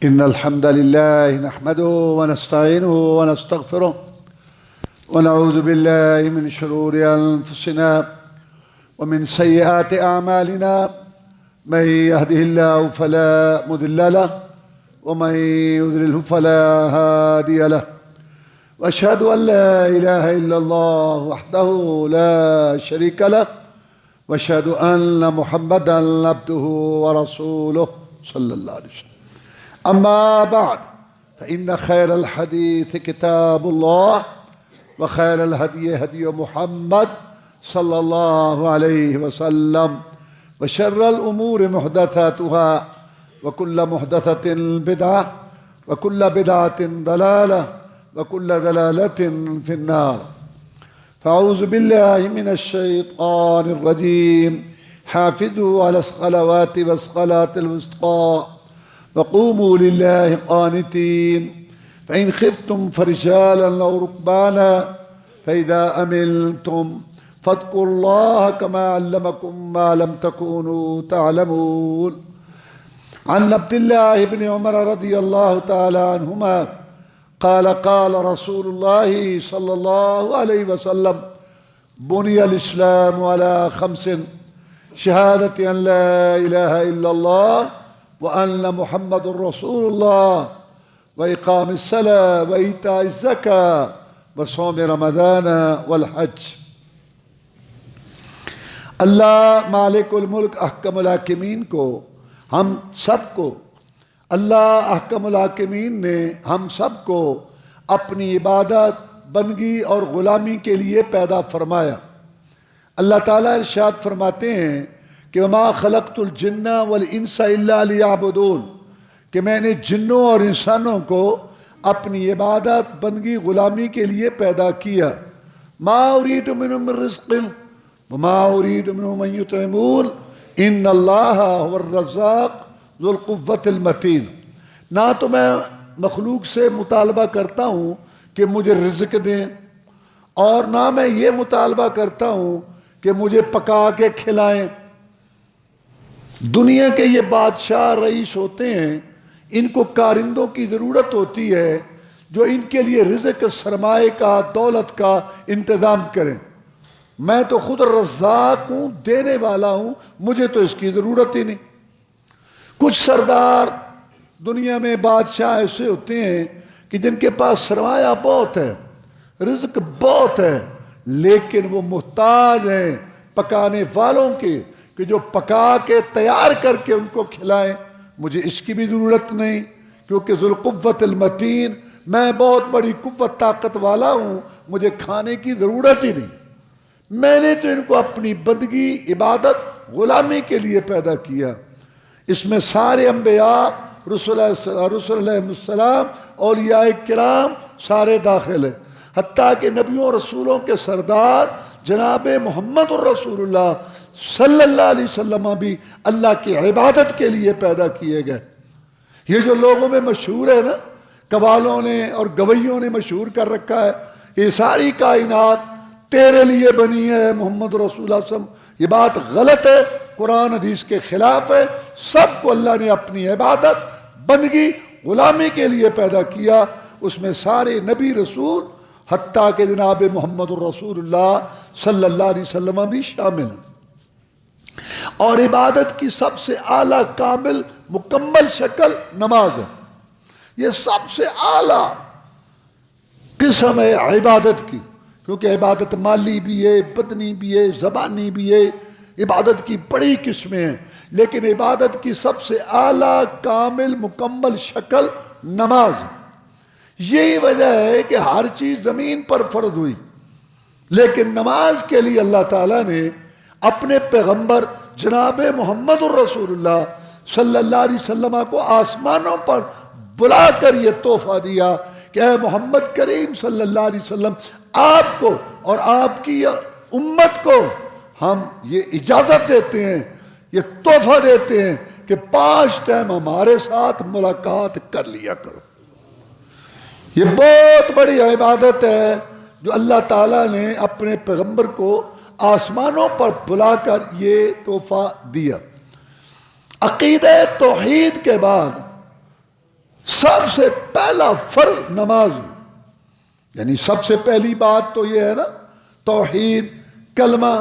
إن الحمد لله نحمده ونستعينه ونستغفره ونعوذ بالله من شرور أنفسنا ومن سيئات أعمالنا. من يهده الله فلا مضل له ومن يضلله فلا هادي له. وأشهد أن لا إله إلا الله وحده لا شريك له وأشهد أن محمدا عبده ورسوله صلى الله عليه وسلم. أما بعد فإن خير الحديث كتاب الله وخير الهدي هدي محمد صلى الله عليه وسلم وشر الأمور محدثاتها وكل محدثة بدعة وكل بدعة ضلالة وكل ضلالة في النار. فأعوذ بالله من الشيطان الرجيم. حافظوا على الصلوات والصلاة الوسطى وقوموا لله قانتين. فإن خفتم فرجالا أو ركبانا فإذا أمنتم فاذكروا الله كما علمكم ما لم تكونوا تعلمون. عن عبد الله بن عمر رضي الله تعالى عنهما قال قال رسول الله صلى الله عليه وسلم: بني الإسلام على 5: شهادة أن لا إله إلا الله وأن محمد رسول الله وإقام الصلاة وإيتاء الزكاة وصوم رمضان والحج. اللہ مالک الملک احکم الحاکمین کو ہم سب کو اللہ احکم الحاکمین نے ہم سب کو اپنی عبادت، بندگی اور غلامی کے لیے پیدا فرمایا. اللہ تعالیٰ ارشاد فرماتے ہیں کہ وما خلقت الجن والانس الا لیعبدون، کہ میں نے جنوں اور انسانوں کو اپنی عبادت، بندگی، غلامی کے لیے پیدا کیا. ما اريد منهم من رزق وما اريد منهم ان يطعمون ان اللہ هو الرزاق ذو القوة المتین. نہ تو میں مخلوق سے مطالبہ کرتا ہوں کہ مجھے رزق دیں، اور نہ میں یہ مطالبہ کرتا ہوں کہ مجھے پکا کے کھلائیں. دنیا کے یہ بادشاہ رئیس ہوتے ہیں، ان کو کارندوں کی ضرورت ہوتی ہے جو ان کے لیے رزق، سرمایہ کا، دولت کا انتظام کریں. میں تو خود رزاق ہوں، دینے والا ہوں، مجھے تو اس کی ضرورت ہی نہیں. کچھ سردار دنیا میں بادشاہ ایسے ہوتے ہیں کہ جن کے پاس سرمایہ بہت ہے، رزق بہت ہے، لیکن وہ محتاج ہیں پکانے والوں کے، کہ جو پکا کے تیار کر کے ان کو کھلائیں. مجھے اس کی بھی ضرورت نہیں، کیونکہ ذو القوة المتین، میں بہت بڑی قوت طاقت والا ہوں، مجھے کھانے کی ضرورت ہی نہیں. میں نے تو ان کو اپنی بندگی، عبادت، غلامی کے لیے پیدا کیا. اس میں سارے انبیاء، رسول علیہ السلام، اولیاء کرام سارے داخل ہیں، حتیٰ کہ نبیوں رسولوں کے سردار جناب محمد الرسول اللہ صلی اللہ علیہ وسلم بھی اللہ کی عبادت کے لیے پیدا کیے گئے. یہ جو لوگوں میں مشہور ہے نا، قوالوں نے اور گویوں نے مشہور کر رکھا ہے، یہ ساری کائنات تیرے لیے بنی ہے محمد رسول اللہ صلی اللہ علیہ وسلم، یہ بات غلط ہے، قرآن حدیث کے خلاف ہے. سب کو اللہ نے اپنی عبادت، بندگی، غلامی کے لیے پیدا کیا. اس میں سارے نبی، رسول، حتیٰ کہ جناب محمد الرسول اللہ صلی اللہ علیہ وسلم بھی شامل ہیں. اور عبادت کی سب سے اعلیٰ، کامل، مکمل شکل نماز ہے. یہ سب سے اعلیٰ قسم ہے عبادت کی، کیونکہ عبادت مالی بھی ہے، بدنی بھی ہے، زبانی بھی ہے. عبادت کی بڑی قسمیں ہیں، لیکن عبادت کی سب سے اعلیٰ، کامل، مکمل شکل نماز. یہی وجہ ہے کہ ہر چیز زمین پر فرض ہوئی، لیکن نماز کے لیے اللہ تعالیٰ نے اپنے پیغمبر جناب محمد الرسول اللہ صلی اللہ علیہ وسلم کو آسمانوں پر بلا کر یہ تحفہ دیا کہ اے محمد کریم صلی اللہ علیہ وسلم، آپ کو اور آپ کی امت کو ہم یہ اجازت دیتے ہیں، یہ تحفہ دیتے ہیں کہ 5 ٹائم ہمارے ساتھ ملاقات کر لیا کرو. یہ بہت بڑی عبادت ہے جو اللہ تعالیٰ نے اپنے پیغمبر کو آسمانوں پر بلا کر یہ تحفہ دیا. عقیدہ توحید کے بعد سب سے پہلا فرض نماز، یعنی سب سے پہلی بات تو یہ ہے نا توحید، کلمہ،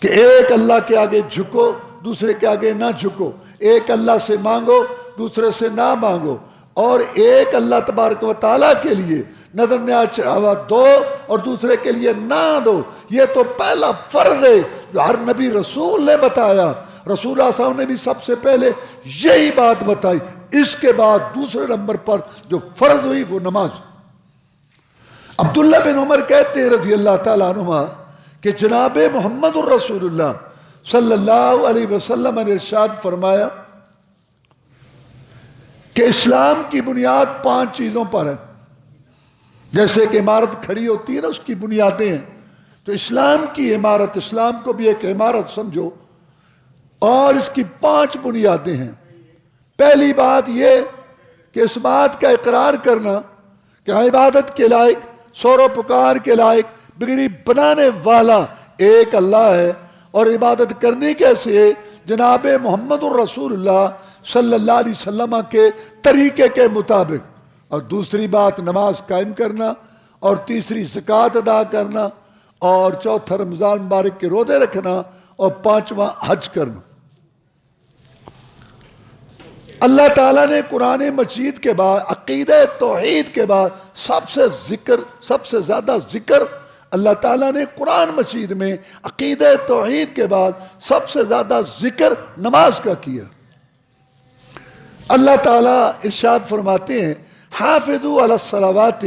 کہ ایک اللہ کے آگے جھکو، دوسرے کے آگے نہ جھکو، ایک اللہ سے مانگو، دوسرے سے نہ مانگو، اور ایک اللہ تبارک و تعالیٰ کے لیے نظر نیاز چڑھاوا دو اور دوسرے کے لیے نہ دو۔ یہ تو پہلا فرض ہے جو ہر نبی رسول نے بتایا۔ رسول اللہ صلی اللہ علیہ وسلم نے بھی سب سے پہلے یہی بات بتائی۔ اس کے بعد دوسرے نمبر پر جو فرض ہوئی وہ نماز۔ عبداللہ بن عمر کہتے ہیں رضی اللہ تعالیٰ عنہما کہ جناب محمد الرسول اللہ صلی اللہ علیہ وسلم نے ارشاد فرمایا کہ اسلام کی بنیاد 5 چیزوں پر ہے۔ جیسے کہ عمارت کھڑی ہوتی ہے نا، اس کی بنیادیں ہیں، تو اسلام کی عمارت، اسلام کو بھی ایک عمارت سمجھو، اور اس کی 5 بنیادیں ہیں۔ پہلی بات یہ کہ اس بات کا اقرار کرنا کہ عبادت کے لائق، سور و پکار کے لائق، بگڑی بنانے والا ایک اللہ ہے، اور عبادت کرنی کیسے ہے؟ جناب محمد الرسول اللہ صلی اللہ علیہ وسلم کے طریقے کے مطابق۔ اور دوسری بات نماز قائم کرنا، اور تیسری زکوٰۃ ادا کرنا، اور چوتھا رمضان مبارک کے روزے رکھنا، اور 5واں حج کرنا۔ اللہ تعالیٰ نے قرآن مجید کے بعد، عقیدہ توحید کے بعد سب سے زیادہ ذکر اللہ تعالیٰ نے قرآن مجید میں عقیدہ توحید کے بعد سب سے زیادہ ذکر نماز کا کیا۔ اللہ تعالیٰ ارشاد فرماتے ہیں حافظوا علی الصلوات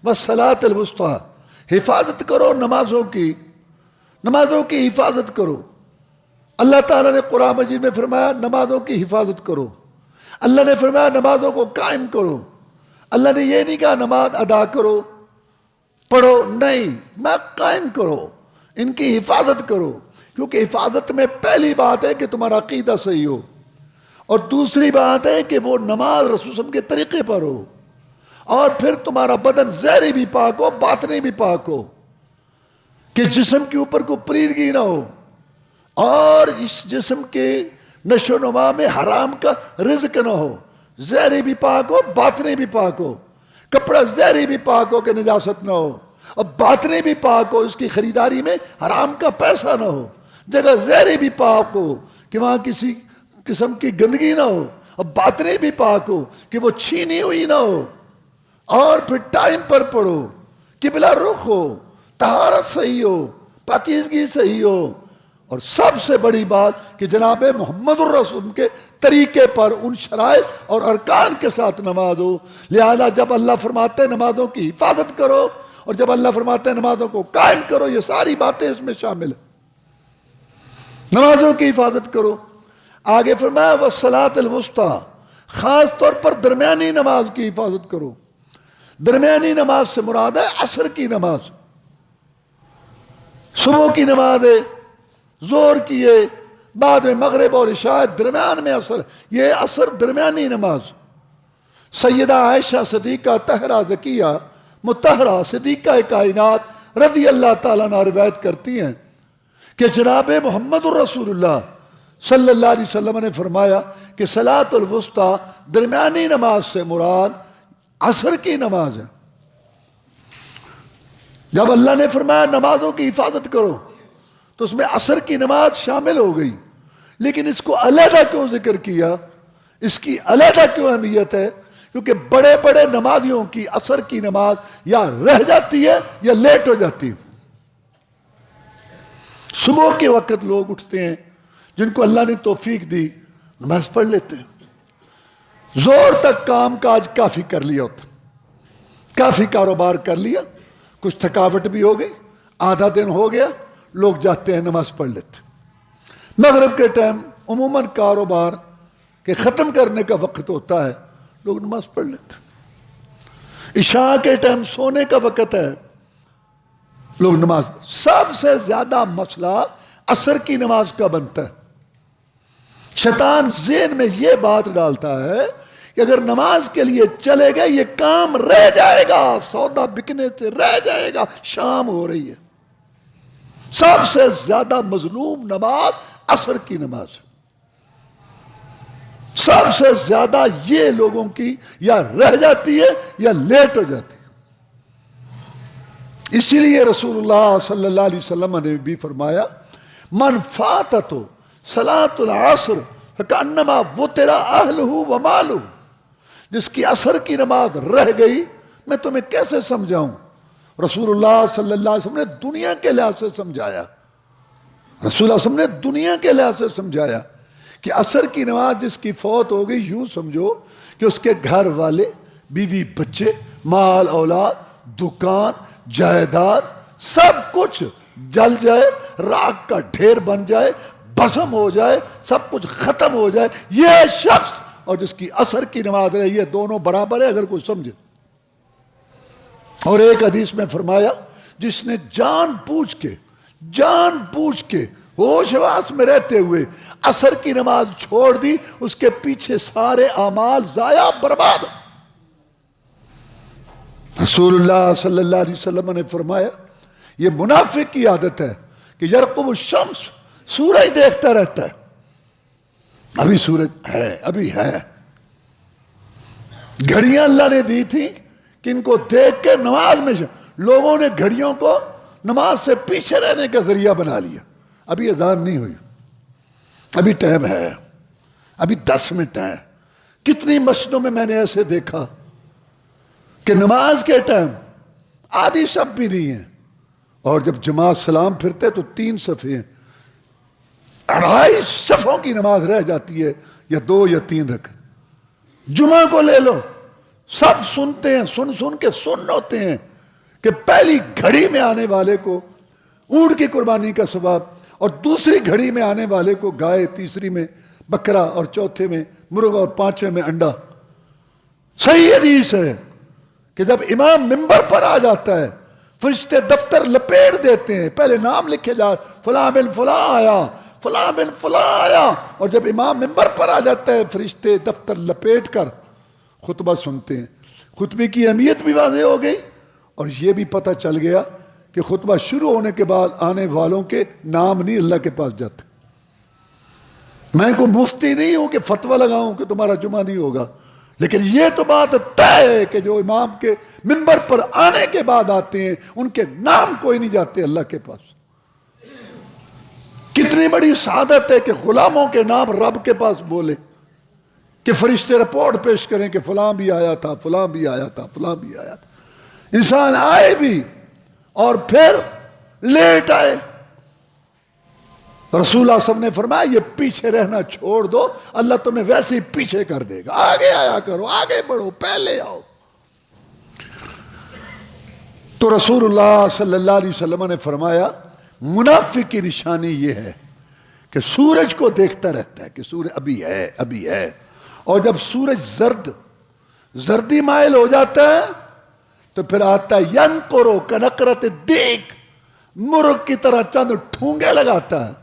والصلاۃ الوسطیٰ، حفاظت کرو نمازوں کی حفاظت کرو۔ اللہ تعالیٰ نے قرآن مجید میں فرمایا نمازوں کی حفاظت کرو۔ اللہ نے فرمایا نمازوں کو قائم کرو۔ اللہ نے یہ نہیں کہا نماز ادا کرو، پڑھو، نہیں، میں قائم کرو، ان کی حفاظت کرو، کیونکہ حفاظت میں پہلی بات ہے کہ تمہارا عقیدہ صحیح ہو، اور دوسری بات ہے کہ وہ نماز رسول صلی اللہ علیہ وسلم کے طریقے پر ہو، اور پھر تمہارا بدن ظاہری بھی پاک ہو، باطنی بھی پاک ہو، کہ جسم کے اوپر کوئی پریدگی نہ ہو، اور اس جسم کے نشو و نما میں حرام کا رزق نہ ہو، ظاہری بھی پاک ہو، باطنی بھی پاک ہو، کپڑا ظاہری بھی پاک ہو کہ نجاست نہ ہو، اور باطنی بھی پاک ہو، اس کی خریداری میں حرام کا پیسہ نہ ہو، جگہ ظاہری بھی پاک ہو کہ وہاں کسی قسم کی گندگی نہ ہو، اور باطنی بھی پاک ہو کہ وہ چھینی ہوئی نہ ہو، اور پھر ٹائم پر پڑھو، قبلہ رخ ہو، طہارت صحیح ہو، پاکیزگی صحیح ہو، اور سب سے بڑی بات کہ جناب محمد الرسول کے طریقے پر ان شرائط اور ارکان کے ساتھ نماز ہو۔ لہذا جب اللہ فرماتے ہیں نمازوں کی حفاظت کرو، اور جب اللہ فرماتے ہیں نمازوں کو قائم کرو، یہ ساری باتیں اس میں شامل ہیں۔ نمازوں کی حفاظت کرو، آگے فرمایا والصلاۃ الوسطیٰ، خاص طور پر درمیانی نماز کی حفاظت کرو۔ درمیانی نماز سے مراد ہے عصر کی نماز، صبح کی نماز ہے، زور کی ہے، بعد میں مغرب اور عشاء، درمیان میں عصر، یہ عصر درمیانی نماز۔ سیدہ عائشہ صدیقہ طاہرہ زکیہ مطہرہ صدیقہ کائنات رضی اللہ تعالیٰ عنہ روایت کرتی ہیں کہ جناب محمد الرسول اللہ صلی اللہ علیہ وسلم نے فرمایا کہ صلاۃ الوسطیٰ درمیانی نماز سے مراد عصر کی نماز ہے۔ جب اللہ نے فرمایا نمازوں کی حفاظت کرو تو اس میں عصر کی نماز شامل ہو گئی، لیکن اس کو علیحدہ کیوں ذکر کیا؟ اس کی علیحدہ کیوں اہمیت ہے؟ کیونکہ بڑے بڑے نمازیوں کی عصر کی نماز یا رہ جاتی ہے یا لیٹ ہو جاتی ہے۔ صبح کے وقت لوگ اٹھتے ہیں جن کو اللہ نے توفیق دی، نماز پڑھ لیتے ہیں، زور تک کام کاج کافی کر لیا ہوتا، کافی کاروبار کر لیا، کچھ تھکاوٹ بھی ہو گئی، آدھا دن ہو گیا، لوگ جاتے ہیں نماز پڑھ لیتے۔ مغرب کے ٹائم عموماً کاروبار کے ختم کرنے کا وقت ہوتا ہے، لوگ نماز پڑھ لیتے۔ عشاء کے ٹائم سونے کا وقت ہے، لوگ نماز۔ سب سے زیادہ مسئلہ عصر کی نماز کا بنتا ہے۔ شیطان ذہن میں یہ بات ڈالتا ہے کہ اگر نماز کے لیے چلے گئے یہ کام رہ جائے گا، سودا بکنے سے رہ جائے گا، شام ہو رہی ہے۔ سب سے زیادہ مظلوم نماز عصر کی نماز ہے، سب سے زیادہ یہ لوگوں کی یا رہ جاتی ہے یا لیٹ ہو جاتی ہے۔ اسی لیے رسول اللہ صلی اللہ علیہ وسلم نے بھی فرمایا من فاتتو صلاۃ العصر فکأنما وطر اہلہ ومالہ، جس کی عصر کی نماز رہ گئی میں تمہیں کیسے سمجھاؤں۔ رسول اللہ صلی اللہ علیہ وسلم نے دنیا کے لحاظ سے سمجھایا، رسول اللہ صلی اللہ علیہ وسلم نے دنیا کے لحاظ سے سمجھایا کہ عصر کی نماز جس کی فوت ہو گئی، یوں سمجھو کہ اس کے گھر والے، بیوی بچے، مال اولاد، دکان، جائیداد، سب کچھ جل جائے، راکھ کا ڈھیر بن جائے، بھسم ہو جائے، سب کچھ ختم ہو جائے، یہ شخص اور جس کی عصر کی نماز رہی ہے دونوں برابر ہے اگر کوئی سمجھے۔ اور ایک حدیث میں فرمایا جس نے جان بوجھ کے ہوش واس میں رہتے ہوئے عصر کی نماز چھوڑ دی، اس کے پیچھے سارے اعمال ضائع برباد۔ رسول اللہ صلی اللہ علیہ وسلم نے فرمایا یہ منافق کی عادت ہے کہ یرقب الشمس، سورج دیکھتا رہتا ہے، ابھی سورج ہے، ابھی ہے۔ گھڑیاں اللہ نے دی تھی کہ ان کو دیکھ کے نماز میں لوگوں نے گھڑیوں کو نماز سے پیچھے رہنے کا ذریعہ بنا لیا۔ ابھی اذان نہیں ہوئی، ابھی ٹائم ہے، ابھی 10 منٹ ہے۔ کتنی مسجدوں میں میں نے ایسے دیکھا کہ نماز کے ٹائم آدھی صف بھی نہیں ہے، اور جب جماعت سلام پھرتے تو 3 صفیں ہیں، 2.5 صفوں کی نماز رہ جاتی ہے، یا 2 یا 3 رکعت۔ جمعہ کو لے لو، سب سنتے ہیں، سن کے سن ہوتے ہیں کہ پہلی گھڑی میں آنے والے کو اونٹ کی قربانی کا ثواب، اور دوسری گھڑی میں آنے والے کو گائے، تیسری میں بکرا، اور چوتھے میں مرغا، اور 5ویں میں انڈا۔ صحیح حدیث ہے کہ جب امام منبر پر آ جاتا ہے فرشتے دفتر لپیٹ دیتے ہیں، پہلے نام لکھے جا، فلاں بن فلاں آیا، فلاں بن فلاں آیا، اور جب امام منبر پر آ جاتا ہے فرشتے دفتر لپیٹ کر خطبہ سنتے ہیں۔ خطبے کی اہمیت بھی واضح ہو گئی، اور یہ بھی پتہ چل گیا کہ خطبہ شروع ہونے کے بعد آنے والوں کے نام نہیں اللہ کے پاس جاتے۔ میں کوئی مفتی نہیں ہوں کہ فتویٰ لگاؤں کہ تمہارا جمعہ نہیں ہوگا، لیکن یہ تو بات طے ہے کہ جو امام کے منبر پر آنے کے بعد آتے ہیں ان کے نام کوئی نہیں جاتے اللہ کے پاس۔ کتنی بڑی سعادت ہے کہ غلاموں کے نام رب کے پاس بولے، کہ فرشتے رپورٹ پیش کریں کہ فلاں بھی آیا تھا، فلاں بھی آیا تھا، فلاں بھی آیا تھا۔ انسان آئے بھی اور پھر لیٹ آئے، رسول اللہ صلی اللہ علیہ وسلم نے فرمایا یہ پیچھے رہنا چھوڑ دو، اللہ تمہیں ویسے ہی پیچھے کر دے گا، آگے آیا کرو، آگے بڑھو، پہلے آؤ۔ تو رسول اللہ صلی اللہ علیہ وسلم نے فرمایا منافق کی نشانی یہ ہے کہ سورج کو دیکھتا رہتا ہے کہ سورج ابھی ہے، ابھی ہے، اور جب سورج زردی مائل ہو جاتا ہے تو پھر آتا ہے ینقرو کنقرت دیگ، مرغ کی طرح چند ٹھونگے لگاتا ہے،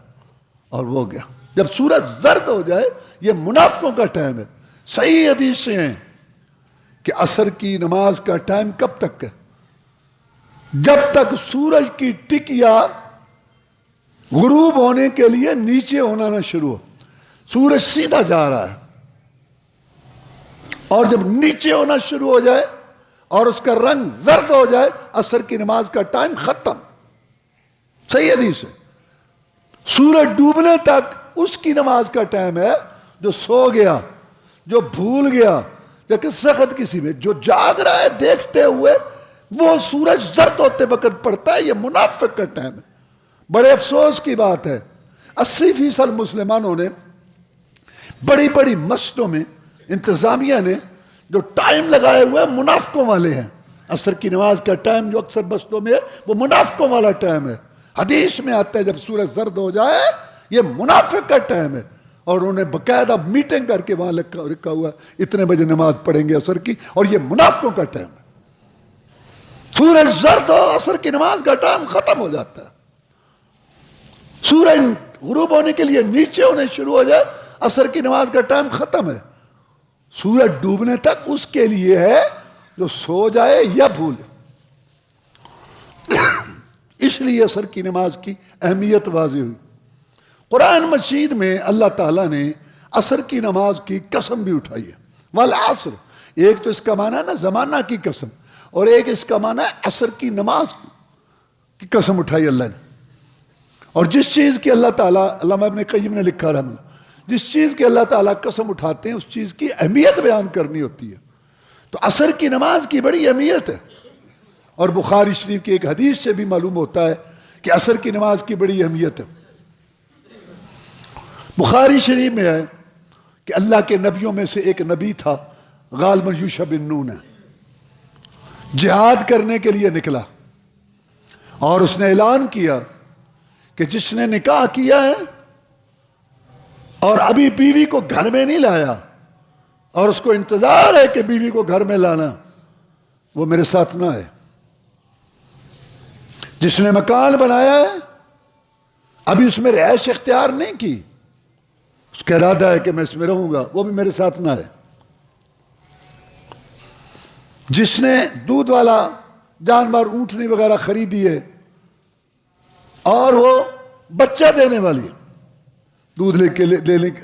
اور وہ گیا۔ جب سورج زرد ہو جائے یہ منافقوں کا ٹائم ہے۔ صحیح حدیثیں ہیں کہ عصر کی نماز کا ٹائم کب تک ہے؟ جب تک سورج کی ٹکیا غروب ہونے کے لیے نیچے ہونا نہ شروع ہو۔ سورج سیدھا جا رہا ہے، اور جب نیچے ہونا شروع ہو جائے اور اس کا رنگ زرد ہو جائے عصر کی نماز کا ٹائم ختم۔ صحیح حدیث ہے۔ سورج ڈوبنے تک اس کی نماز کا ٹائم ہے جو سو گیا، جو بھول گیا، یا کہ سخت کسی میں جو جاگ رہا ہے دیکھتے ہوئے، وہ سورج زرد ہوتے وقت پڑتا ہے، یہ منافق کا ٹائم ہے۔ بڑے افسوس کی بات ہے 80% مسلمانوں نے بڑی بڑی مسجدوں میں انتظامیہ نے جو ٹائم لگائے ہوئے منافقوں والے ہیں۔ عصر کی نماز کا ٹائم جو اکثر مسجدوں میں ہے وہ منافقوں والا ٹائم ہے۔ حدیث میں آتا ہے جب سورج زرد ہو جائے یہ منافق کا ٹائم ہے، اور انہوں نے باقاعدہ میٹنگ کر کے وہاں رکھا ہوا اتنے بجے نماز پڑھیں گے عصر کی، اور یہ منافقوں کا ٹائم ہے۔ سورج زرد ہو عصر کی نماز کا ٹائم ختم ہو جاتا ہے۔ سورج غروب ہونے کے لیے نیچے ہونے شروع ہو جائے عصر کی نماز کا ٹائم ختم ہے۔ سورج ڈوبنے تک اس کے لیے ہے جو سو جائے یا بھولے۔ اس لیے عصر کی نماز کی اہمیت واضح ہوئی۔ قرآن مجید میں اللہ تعالیٰ نے عصر کی نماز کی قسم بھی اٹھائی ہے، والعصر، ایک تو اس کا معنی ہے نا زمانہ کی قسم، اور ایک اس کا معنی ہے عصر کی نماز کی قسم اٹھائی اللہ نے۔ اور جس چیز کی اللہ تعالیٰ، علامہ ابن قیم نے لکھا رحمہ اللہ، جس چیز کی اللہ تعالیٰ قسم اٹھاتے ہیں اس چیز کی اہمیت بیان کرنی ہوتی ہے، تو عصر کی نماز کی بڑی اہمیت ہے۔ اور بخاری شریف کی ایک حدیث سے بھی معلوم ہوتا ہے کہ عصر کی نماز کی بڑی اہمیت ہے۔ بخاری شریف میں ہے کہ اللہ کے نبیوں میں سے ایک نبی تھا، غالباً یوشع بن نون ہے، جہاد کرنے کے لیے نکلا اور اس نے اعلان کیا کہ جس نے نکاح کیا ہے اور ابھی بیوی کو گھر میں نہیں لایا اور اس کو انتظار ہے کہ بیوی کو گھر میں لانا، وہ میرے ساتھ نہ آئے۔ جس نے مکان بنایا ہے ابھی اس میں رہائش اختیار نہیں کی، اس کا ارادہ ہے کہ میں اس میں رہوں گا، وہ بھی میرے ساتھ نہ آئے۔ جس نے دودھ والا جانور اونٹنی وغیرہ خریدی ہے اور وہ بچہ دینے والی ہے، دودھ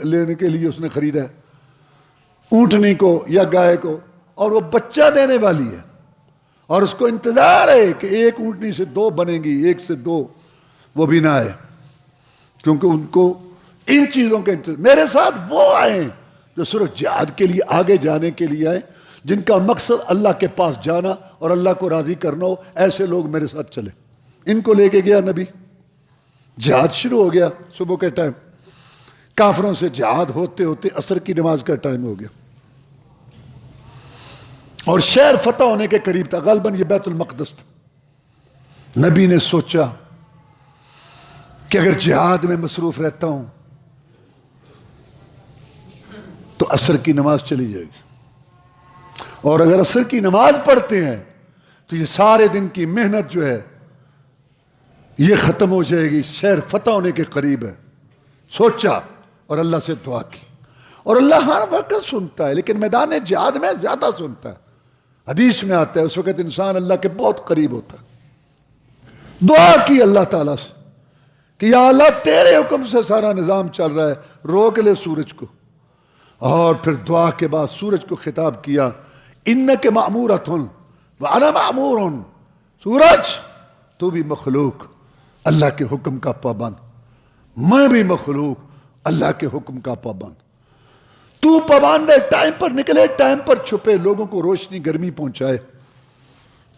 لینے کے لیے اس نے خریدا ہے اونٹنی کو یا گائے کو، اور وہ بچہ دینے والی ہے اور اس کو انتظار ہے کہ ایک اونٹنی سے دو بنے گی، ایک سے دو، وہ بھی نہ آئے کیونکہ ان کو ان چیزوں کے انتظار۔ میرے ساتھ وہ آئے جو صرف جہاد کے لیے آگے جانے کے لیے آئے، جن کا مقصد اللہ کے پاس جانا اور اللہ کو راضی کرنا ہو، ایسے لوگ میرے ساتھ چلے۔ ان کو لے کے گیا نبی، جہاد شروع ہو گیا صبح کے ٹائم، کافروں سے جہاد ہوتے ہوتے عصر کی نماز کا ٹائم ہو گیا اور شہر فتح ہونے کے قریب تھا، غالباً یہ بیت المقدس تھا۔ نبی نے سوچا کہ اگر جہاد میں مصروف رہتا ہوں تو عصر کی نماز چلی جائے گی، اور اگر عصر کی نماز پڑھتے ہیں تو یہ سارے دن کی محنت جو ہے یہ ختم ہو جائے گی، شہر فتح ہونے کے قریب ہے۔ سوچا اور اللہ سے دعا کی، اور اللہ ہر وقت سنتا ہے لیکن میدان جہاد میں زیادہ سنتا ہے۔ حدیث میں آتا ہے اس وقت انسان اللہ کے بہت قریب ہوتا ہے۔ دعا کی اللہ تعالیٰ سے کہ یا اللہ تیرے حکم سے سارا نظام چل رہا ہے، روک لے سورج کو، اور پھر دعا کے بعد سورج کو خطاب کیا، انک مأمورۃ وانا مأمور، سورج تو بھی مخلوق اللہ کے حکم کا پابند، میں بھی مخلوق اللہ کے حکم کا پابند، تو پابند ہے، ٹائم پر نکلے ٹائم پر چھپے، لوگوں کو روشنی گرمی پہنچائے،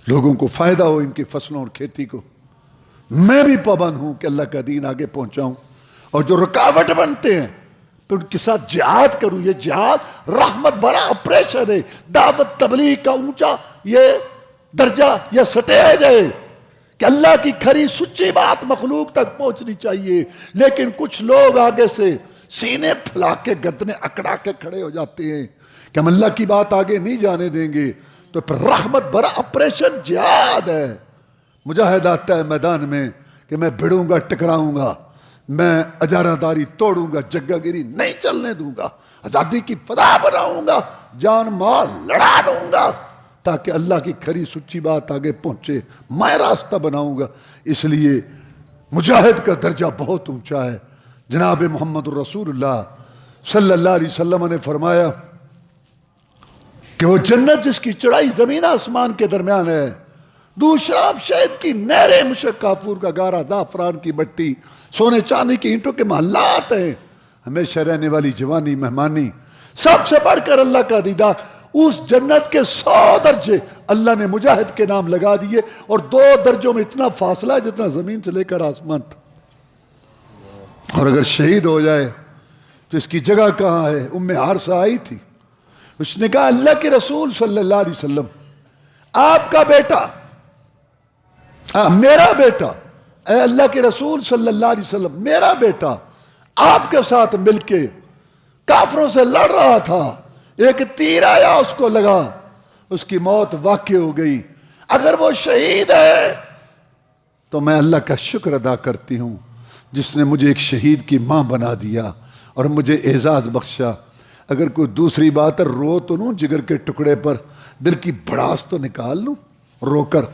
لوگوں کو فائدہ ہو ان کی فصلوں اور کھیتی کو، میں بھی پابند ہوں کہ اللہ کا دین آگے پہنچاؤں، اور جو رکاوٹ بنتے ہیں پھر ان کے ساتھ جہاد کروں۔ یہ جہاد رحمت بڑا آپریشن ہے، دعوت تبلیغ کا اونچا یہ درجہ یا سٹیج ہے کہ اللہ کی کھری سچی بات مخلوق تک پہنچنی چاہیے، لیکن کچھ لوگ آگے سے سینے پھلا کے گردنیں اکڑا کے کھڑے ہو جاتے ہیں کہ ہم اللہ کی بات آگے نہیں جانے دیں گے، تو پھر رحمت بڑا آپریشن جہاد ہے۔ مجاہد آتا ہے میدان میں کہ میں بھڑوں گا، ٹکراؤں گا، میں اجارہ داری توڑوں گا، جگہ گیری نہیں چلنے دوں گا، آزادی کی فضا بناؤں گا، جان مال لڑا دوں گا تاکہ اللہ کی کھری سچی بات آگے پہنچے، میں راستہ بناؤں گا۔ اس لیے مجاہد کا درجہ بہت اونچا ہے۔ جناب محمد الرسول اللہ صلی اللہ علیہ وسلم نے فرمایا کہ وہ جنت جس کی چڑھائی زمین آسمان کے درمیان ہے، دودھ شراب شہد کی نہریں، مشک کافور کا گارا، زعفران کی مٹی، سونے چاندی کی اینٹوں کے محلات ہیں، ہمیشہ رہنے والی جوانی مہمانی، سب سے بڑھ کر اللہ کا دیدار، اس جنت کے 100 درجے اللہ نے مجاہد کے نام لگا دیے، اور 2 درجوں میں اتنا فاصلہ ہے جتنا زمین سے لے کر آسمان تک۔ اور اگر شہید ہو جائے تو اس کی جگہ کہاں ہے؟ ام حارثہ آئی تھی، اس نے کہا اللہ کے رسول صلی اللہ علیہ وسلم، آپ کا بیٹا، میرا بیٹا، اے اللہ کے رسول صلی اللہ علیہ وسلم، میرا بیٹا آپ کے ساتھ مل کے کافروں سے لڑ رہا تھا، ایک تیر آیا اس کو لگا، اس کی موت واقع ہو گئی، اگر وہ شہید ہے تو میں اللہ کا شکر ادا کرتی ہوں جس نے مجھے ایک شہید کی ماں بنا دیا اور مجھے اعزاز بخشا۔ اگر کوئی دوسری بات ہے، رو تو نوں جگر کے ٹکڑے پر، دل کی بڑاس تو نکال لوں رو کر،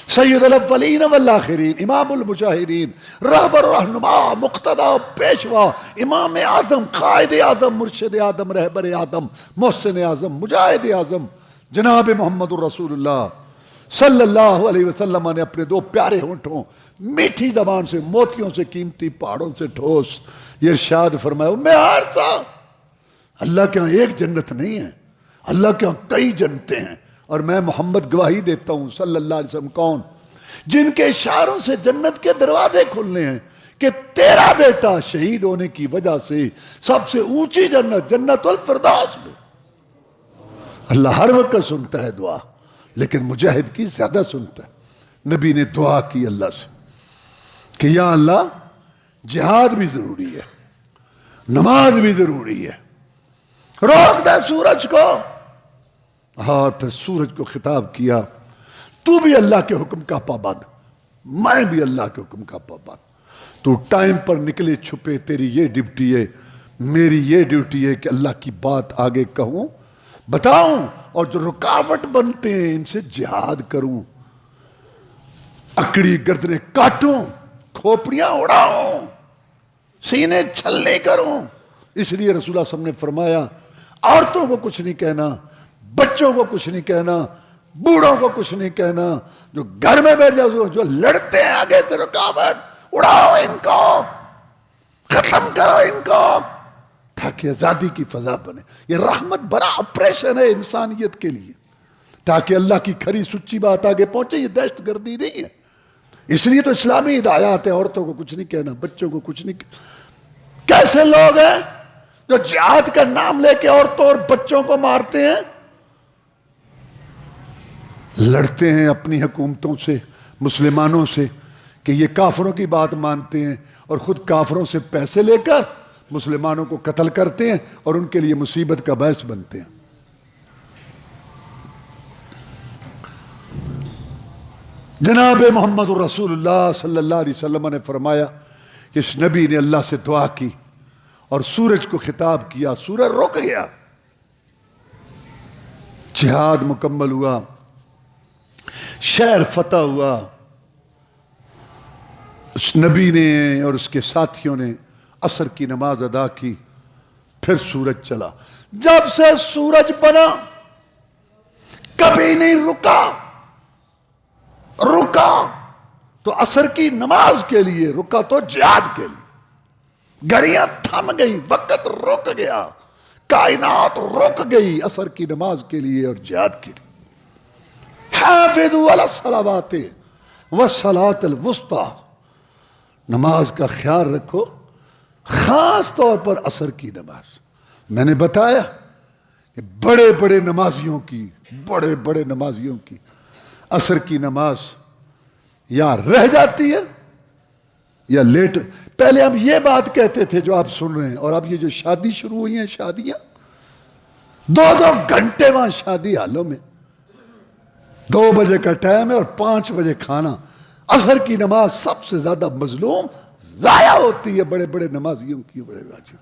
سید الاولین والآخرین، امام المجاہدین، رہبر رہنما، مقتدا پیشوا، امام اعظم، قائد اعظم، مرشد اعظم، رہبر اعظم، محسن اعظم، مجاہد اعظم جناب محمد الرسول اللہ صلی اللہ علیہ وسلم نے اپنے دو پیارے ہونٹوں، میٹھی زبان سے، موتیوں سے قیمتی، پہاڑوں سے ٹھوس، یہ ارشاد فرمایا میں عارضہ، اللہ کے ہاں ایک جنت نہیں ہے، اللہ کے ہاں کئی جنتیں ہیں، اور میں محمد گواہی دیتا ہوں صلی اللہ علیہ وسلم کون، جن کے اشاروں سے جنت کے دروازے کھلنے ہیں کہ تیرا بیٹا شہید ہونے کی وجہ سے سب سے اونچی جنت، جنت الفردوس میں۔ اللہ ہر وقت سنتا ہے دعا، لیکن مجاہد کی زیادہ سنتا ہے۔ نبی نے دعا کی اللہ سے کہ یا اللہ جہاد بھی ضروری ہے، نماز بھی ضروری ہے، روک دے سورج کو، اور پھر سورج کو خطاب کیا تو بھی اللہ کے حکم کا پابند، میں بھی اللہ کے حکم کا پابند، تو ٹائم پر نکلے چھپے، تیری یہ ڈیوٹی ہے، میری یہ ڈیوٹی ہے کہ اللہ کی بات آگے کہوں، بتاؤں، اور جو رکاوٹ بنتے ہیں ان سے جہاد کروں، اکڑی گردنیں کاٹوں، کھوپڑیاں اڑاؤں، سینے چھلنے کروں۔ اس لیے رسول اللہ صلی اللہ علیہ وسلم نے فرمایا عورتوں کو کچھ نہیں کہنا، بچوں کو کچھ نہیں کہنا، بوڑھوں کو کچھ نہیں کہنا، جو گھر میں بیٹھ جاؤ، جو لڑتے ہیں آگے سے رکاوٹ، اڑاؤ ان کو، ختم کرو ان کو، تاکہ آزادی کی فضا بنے۔ یہ رحمت بڑا آپریشن ہے انسانیت کے لیے، تاکہ اللہ کی کھری سچی بات آگے پہنچے۔ یہ دہشت گردی نہیں ہے، اس لیے تو اسلامی ہدایات ہے، عورتوں کو کچھ نہیں کہنا، بچوں کو کچھ نہیں کہنا۔ کیسے لوگ ہیں جو جہاد کا نام لے کے عورتوں اور بچوں کو مارتے ہیں، لڑتے ہیں اپنی حکومتوں سے، مسلمانوں سے، کہ یہ کافروں کی بات مانتے ہیں اور خود کافروں سے پیسے لے کر مسلمانوں کو قتل کرتے ہیں اور ان کے لیے مصیبت کا باعث بنتے ہیں۔ جناب محمد الرسول اللہ صلی اللہ علیہ وسلم نے فرمایا کہ اس نبی نے اللہ سے دعا کی اور سورج کو خطاب کیا، سورج رک گیا، جہاد مکمل ہوا، شہر فتح ہوا، اس نبی نے اور اس کے ساتھیوں نے عصر کی نماز ادا کی، پھر سورج چلا۔ جب سے سورج بنا کبھی نہیں رکا تو عصر کی نماز کے لیے رکا، تو جہاد کے لیے گھڑیاں تھم گئی، وقت رک گیا، کائنات رک گئی عصر کی نماز کے لیے اور جہاد کے لیے۔ حافظوا علی الصلوات والصلاۃ الوسطیٰ، نماز کا خیال رکھو، خاص طور پر عصر کی نماز۔ میں نے بتایا کہ بڑے بڑے نمازیوں کی عصر کی نماز یا رہ جاتی ہے یا لیٹ۔ پہلے ہم یہ بات کہتے تھے جو آپ سن رہے ہیں، اور اب یہ جو شادی شروع ہوئی ہیں، شادیاں 2 گھنٹے وہاں شادی حالوں میں، 2 بجے کا ٹائم ہے اور 5 بجے کھانا۔ عصر کی نماز سب سے زیادہ مظلوم ضائع ہوتی ہے بڑے بڑے نمازیوں کی، بڑے راجوں،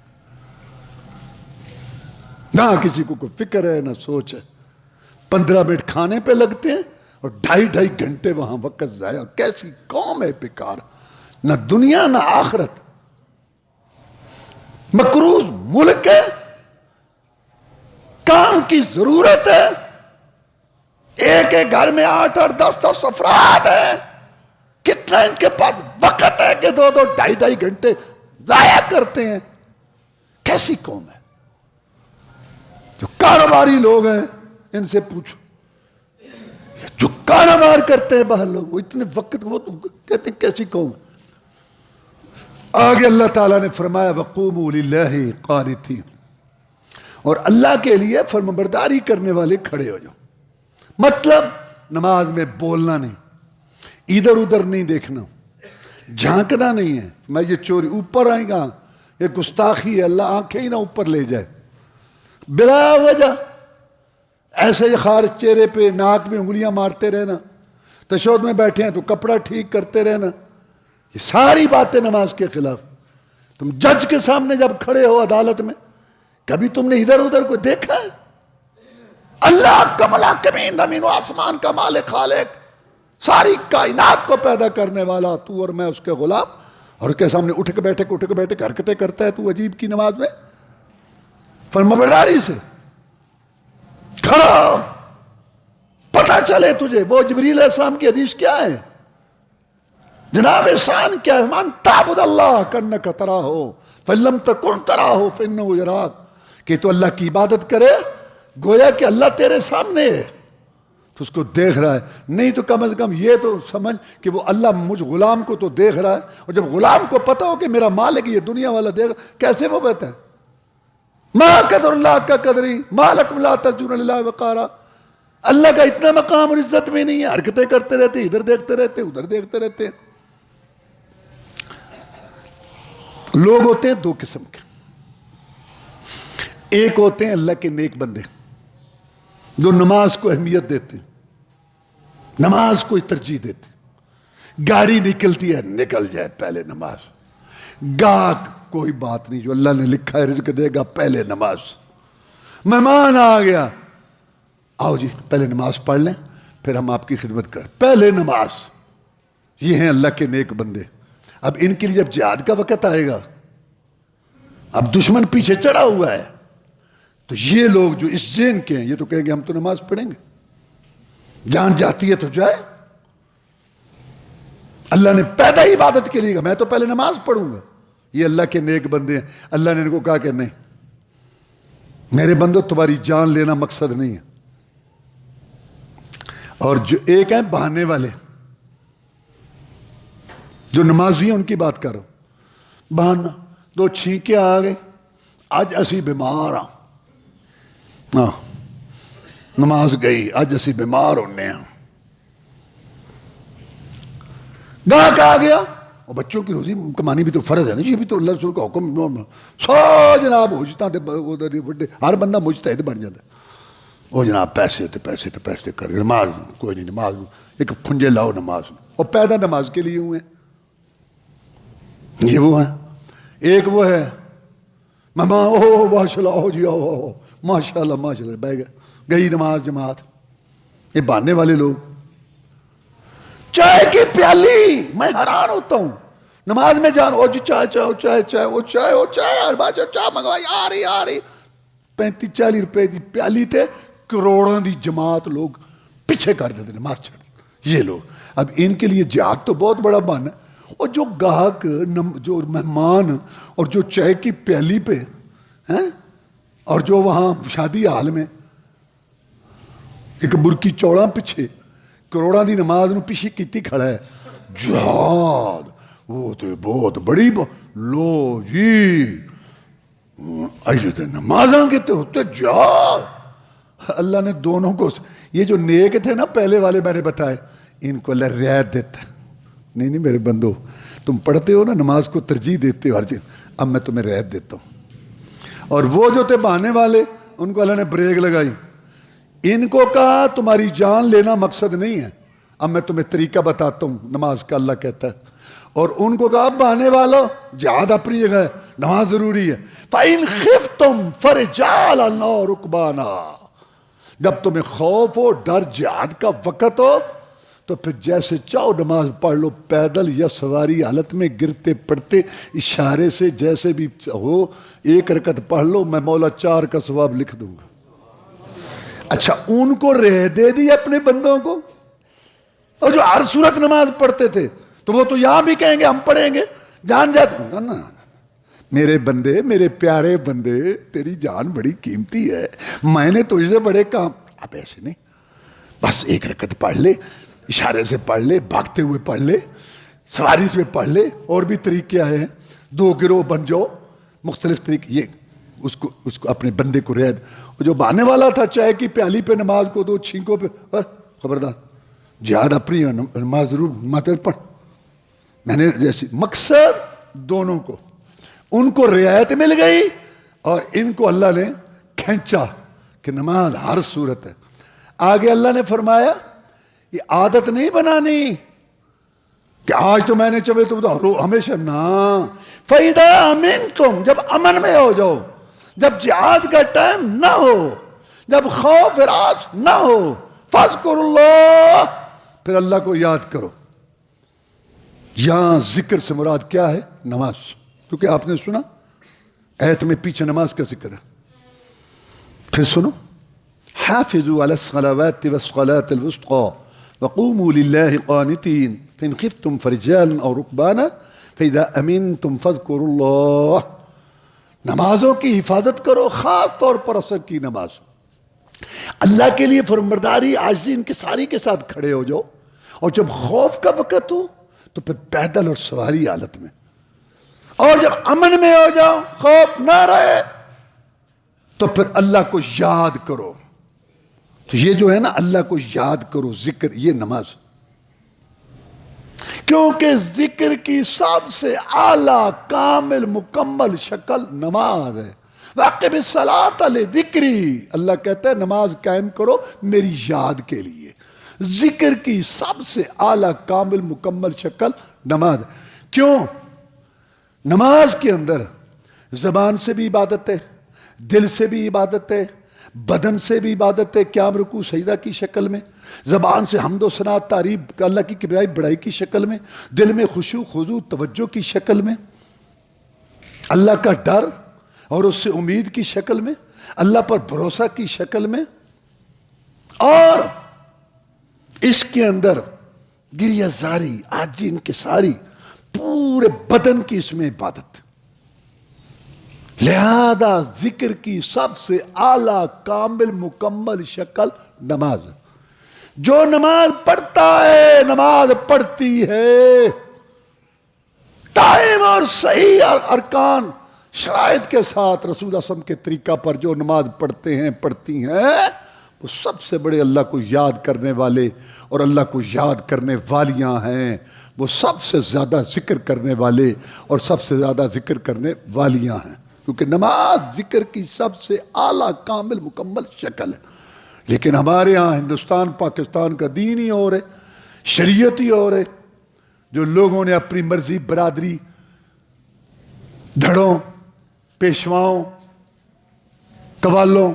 نہ کسی کو کوئی فکر ہے نہ سوچ ہے۔ 15 منٹ کھانے پہ لگتے ہیں اور 2.5 گھنٹے وہاں وقت ضائع۔ کیسی قوم ہے بیکار، نہ دنیا نہ آخرت، مقروض ملک ہے، کام کی ضرورت ہے، ایک ایک گھر میں 8 اور 10 افراد ہیں، کتنا ان کے پاس وقت ہے کہ 2 2.5 گھنٹے ضائع کرتے ہیں۔ کیسی قوم ہے؟ جو کاروباری لوگ ہیں ان سے پوچھو، جو کاروبار کرتے ہیں باہر لوگ، وہ اتنے وقت، وہ کہتے ہیں کیسی قوم ہے۔ آگے اللہ تعالیٰ نے فرمایا وَقُومُوا لِلَّهِ قَانِتِينَ، اور اللہ کے لیے فرمانبرداری کرنے والے کھڑے ہو جاؤ۔ مطلب نماز میں بولنا نہیں، ادھر ادھر نہیں دیکھنا، جھانکنا نہیں ہے، میں یہ چوری اوپر آئیں گا، یہ گستاخی ہے، اللہ آنکھیں ہی نہ اوپر لے جائے بلا وجہ، ایسے ہی خارج چہرے پہ ناک میں انگلیاں مارتے رہنا، تشہد میں بیٹھے ہیں تو کپڑا ٹھیک کرتے رہنا، یہ ساری باتیں نماز کے خلاف۔ تم جج کے سامنے جب کھڑے ہو عدالت میں، کبھی تم نے ادھر ادھر کو دیکھا ہے؟ اللہ کملا کمین زمین و آسمان کا مالک خالق، ساری کائنات کو پیدا کرنے والا تو اور میں اس کے غلام، اور اس کے سامنے اٹھ کے بیٹھے حرکتیں کرتا ہے تو عجیب کی نماز میں، فرمانبرداری سے کھڑا، پتہ چلے تجھے وہ جبریل علیہ السلام کی حدیث کیا ہے، جناب شان کیا ہے، من تعبد اللہ کانک تراہ فإن لم تکن تراہ فإنہ یراک، کہ تو اللہ کی عبادت کرے گویا کہ اللہ تیرے سامنے ہے، تو اس کو دیکھ رہا ہے، نہیں تو کم از کم یہ تو سمجھ کہ وہ اللہ مجھ غلام کو تو دیکھ رہا ہے، اور جب غلام کو پتا ہو کہ میرا مالک یہ دنیا والا دیکھ رہا، کیسے وہ بہتا ہے، ما قدر اللہ کا قدری ما لکم لا ترجون للہ وقارا، اللہ کا اتنا مقام اور عزت میں نہیں ہے، حرکتیں کرتے رہتے، ادھر دیکھتے رہتے ادھر دیکھتے رہتے۔ لوگ ہوتے ہیں دو قسم کے، ایک ہوتے ہیں اللہ کے نیک بندے جو نماز کو اہمیت دیتے ہیں، نماز کو ترجیح دیتے ہیں، گاڑی نکلتی ہے نکل جائے پہلے نماز، گاہک کوئی بات نہیں، جو اللہ نے لکھا ہے رزق دے گا پہلے نماز، مہمان آ گیا آؤ جی پہلے نماز پڑھ لیں پھر ہم آپ کی خدمت کریں، پہلے نماز۔ یہ ہیں اللہ کے نیک بندے۔ اب ان کے لیے جب جہاد کا وقت آئے گا، اب دشمن پیچھے چڑھا ہوا ہے، تو یہ لوگ جو اس ذہن کے ہیں یہ تو کہیں گے ہم تو نماز پڑھیں گے، جان جاتی ہے تو جائے، اللہ نے پیدا ہی عبادت کے لیے کہا میں تو پہلے نماز پڑھوں گا۔ یہ اللہ کے نیک بندے ہیں، اللہ نے ان کو کہا کہ نہیں میرے بندو تمہاری جان لینا مقصد نہیں ہے۔ اور جو ایک ہیں بہانے والے، جو نمازی ہیں ان کی بات کرو، بہانا دو چھینکے آ گئے اج اسی بیمار ہاں، نماز گئی اج اسی بیمار ہونے ہیں، گاہک آ گیا، اور بچوں کی روزی کمانی بھی تو فرض ہے نا، یہ بھی تو اللہ رسول کا حکم، سو جناب ہر بندہ مجتہد بن جاتا ہے، وہ جناب پیسے کر نماز کوئی نہیں، نماز ایک پھنجے لاؤ نماز، اور پیدا نماز کے لیے ہوئے یہ وہ ہیں۔ ایک وہ ہے ماما اوہ ماشاء اللہ ہو جی او ماشاء اللہ بہ گئی نماز جماعت۔ یہ باننے والے لوگ، چائے کی پیالی میں حیران ہوتا ہوں، نماز میں جان او جی چائے اور بات چائے منگوائی آ رہی 35-40 روپے دی پیالی تے کروڑوں دی جماعت لوگ پیچھے کر دیتے نماز چھڑ۔ یہ لوگ اب ان کے لیے جہاد تو بہت بڑا بہانہ ہے، اور جو گاہک جو مہمان اور جو چائے کی پیالی پہ ہیں، اور جو وہاں شادی حال میں ایک برکی چوڑا پیچھے کروڑاں دی نماز نو پیچھے کیتی کھڑا ہے، جہاد وہ تو بہت بڑی لو جی ایسے تو نمازاں کے تو ہوتے جہاد۔ اللہ نے دونوں کو، یہ جو نیک تھے نا پہلے والے میں نے بتائے، ان کو اللہ رعایت دیتا ہے، نہیں میرے بندو تم پڑھتے ہو نا نماز کو ترجیح دیتے ہو ہر چیز، اب میں تمہیں رعایت دیتا ہوں۔ اور وہ جو تھے بہانے والے ان کو اللہ نے بریک لگائی، ان کو کہا تمہاری جان لینا مقصد نہیں ہے، اب میں تمہیں طریقہ بتاتا ہوں نماز کا، اللہ کہتا ہے۔ اور ان کو کہا بہانے والو جہاد اپنی جگہ ہے، نماز ضروری ہے، فَإِنْ خِفْتُمْ فَرِجَالًا أَوْ رُكْبَانًا، جب تمہیں خوف ہو ڈر جہاد کا وقت ہو تو پھر جیسے چاہو نماز پڑھ لو، پیدل یا سواری حالت میں گرتے پڑتے اشارے سے جیسے بھی ہو، ایک رکعت پڑھ لو، میں مولا 4 کا ثواب لکھ دوں گا۔ اچھا ان کو رہ دے دی اپنے بندوں کو، اور جو ہر صورت نماز پڑھتے تھے تو وہ تو یہاں بھی کہیں گے ہم پڑھیں گے، جان جاتے ہیں نا میرے بندے، میرے پیارے بندے، تیری جان بڑی قیمتی ہے، میں نے تجھ سے بڑے کام، اب ایسے نہیں، بس ایک رکعت پڑھ لے، اشارے سے پڑھ لے، بھاگتے ہوئے پڑھ لے، سواری سے پڑھ لے، اور بھی طریقے آئے ہیں، 2 گروہ بن جاؤ، مختلف طریقے، یہ اس کو اپنے بندے کو رعایت۔ جو بہانے والا تھا چائے کی پیالی پہ نماز کو 2 چھینکوں پہ، خبردار جہاد اپنی نماز ضرور ماتحت پڑھ، میں نے جیسی مقصد دونوں کو، ان کو رعایت مل گئی اور ان کو اللہ نے کھینچا کہ نماز ہر صورت ہے۔ آگے اللہ نے فرمایا یہ عادت نہیں بنانی کہ آج تو میں نے چوے تو ہمیشہ، نہ، فَإِذَا أَمِنْتُمْ، جب امن میں ہو جاؤ، جب جہاد کا ٹائم نہ ہو، جب خوف راز نہ ہو، فَاذْكُرُوا اللَّهَ، پھر اللہ کو یاد کرو. یہاں ذکر سے مراد کیا ہے؟ نماز. کیونکہ آپ نے سنا آیت میں پیچھے نماز کا ذکر ہے. پھر سنو، حافظوا علی الصلوات والصلاة الوسطى وقوموا لله قانتين فإن خفتم فرجالا أو ركبانا فإذا أمنتم فاذكروا الله. نمازوں کی حفاظت کرو، خاص طور پر عصر کی نماز. اللہ کے لیے فرمانبرداری عاجزی انکساری کے ساتھ کھڑے ہو جاؤ، اور جب خوف کا وقت ہو تو پھر پیدل اور سواری حالت میں، اور جب امن میں ہو جاؤ، خوف نہ رہے، تو پھر اللہ کو یاد کرو. تو یہ جو ہے نا، اللہ کو یاد کرو، ذکر، یہ نماز. کیونکہ ذکر کی سب سے اعلیٰ کامل مکمل شکل نماز ہے. وَأَقِمِ الصَّلَاةَ لِذِكْرِي، اللہ کہتا ہے نماز قائم کرو میری یاد کے لیے. ذکر کی سب سے اعلیٰ کامل مکمل شکل نماز. کیوں؟ نماز کے اندر زبان سے بھی عبادت ہے، دل سے بھی عبادت ہے، بدن سے بھی عبادت ہے، قیام رکوع سجدہ کی شکل میں، زبان سے حمد و ثنا تعریف اللہ کی کبریائی بڑائی کی شکل میں، دل میں خشوع خضوع توجہ کی شکل میں، اللہ کا ڈر اور اس سے امید کی شکل میں، اللہ پر بھروسہ کی شکل میں، اور اس کے اندر گریہ زاری، عاجزی انکساری، پورے بدن کی اس میں عبادت. لہذا ذکر کی سب سے اعلیٰ کامل مکمل شکل نماز. جو نماز پڑھتا ہے، نماز پڑھتی ہے، ٹائم اور صحیح اور ارکان شرائط کے ساتھ رسول اللہ صلی اللہ علیہ وسلم کے طریقہ پر جو نماز پڑھتے ہیں پڑھتی ہیں، وہ سب سے بڑے اللہ کو یاد کرنے والے اور اللہ کو یاد کرنے والیاں ہیں. وہ سب سے زیادہ ذکر کرنے والے اور سب سے زیادہ ذکر کرنے والیاں ہیں. کیونکہ نماز ذکر کی سب سے اعلیٰ کامل مکمل شکل ہے. لیکن ہمارے ہاں ہندوستان پاکستان کا دین ہی اور ہے، شریعت ہی اور ہے. جو لوگوں نے اپنی مرضی برادری، دھڑوں، پیشواؤں، قوالوں،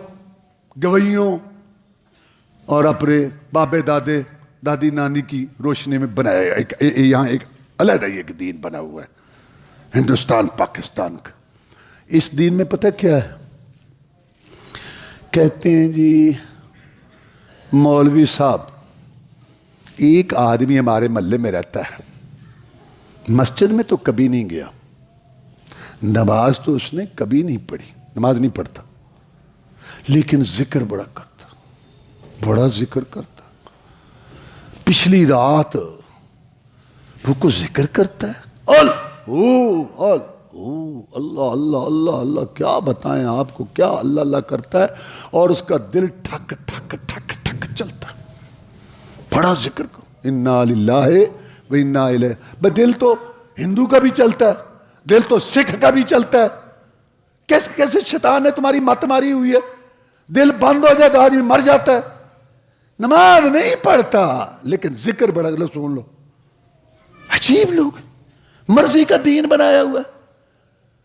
گویوں اور اپنے بابے دادے دادی نانی کی روشنی میں بنایا. یہاں ایک علیحدہ ایک دین بنا ہوا ہے ہندوستان پاکستان کا. اس دین میں پتہ کیا ہے؟ کہتے ہیں جی مولوی صاحب، ایک آدمی ہمارے محلے میں رہتا ہے، مسجد میں تو کبھی نہیں گیا، نماز تو اس نے کبھی نہیں پڑھی، نماز نہیں پڑھتا، لیکن ذکر بڑا کرتا، بڑا ذکر کرتا. پچھلی رات وہ کو ذکر کرتا ہے، اللہ اللہ اللہ اللہ، کیا بتائیں آپ کو، کیا اللہ اللہ کرتا ہے، اور اس کا دل ٹھک ٹھک ٹھک ٹھک چلتا ہے. بڑا ذکر کو، انا للہ و انا الیہ. بس دل تو ہندو کا بھی چلتا ہے، دل تو سکھ کا بھی چلتا ہے. کیسے شیطان نے تمہاری مت ماری ہوئی ہے، دل بند ہو جائے تو آدمی مر جاتا ہے. نماز نہیں پڑھتا لیکن ذکر بڑا. لو سن لو، عجیب لوگ، مرضی کا دین بنایا ہوا ہے.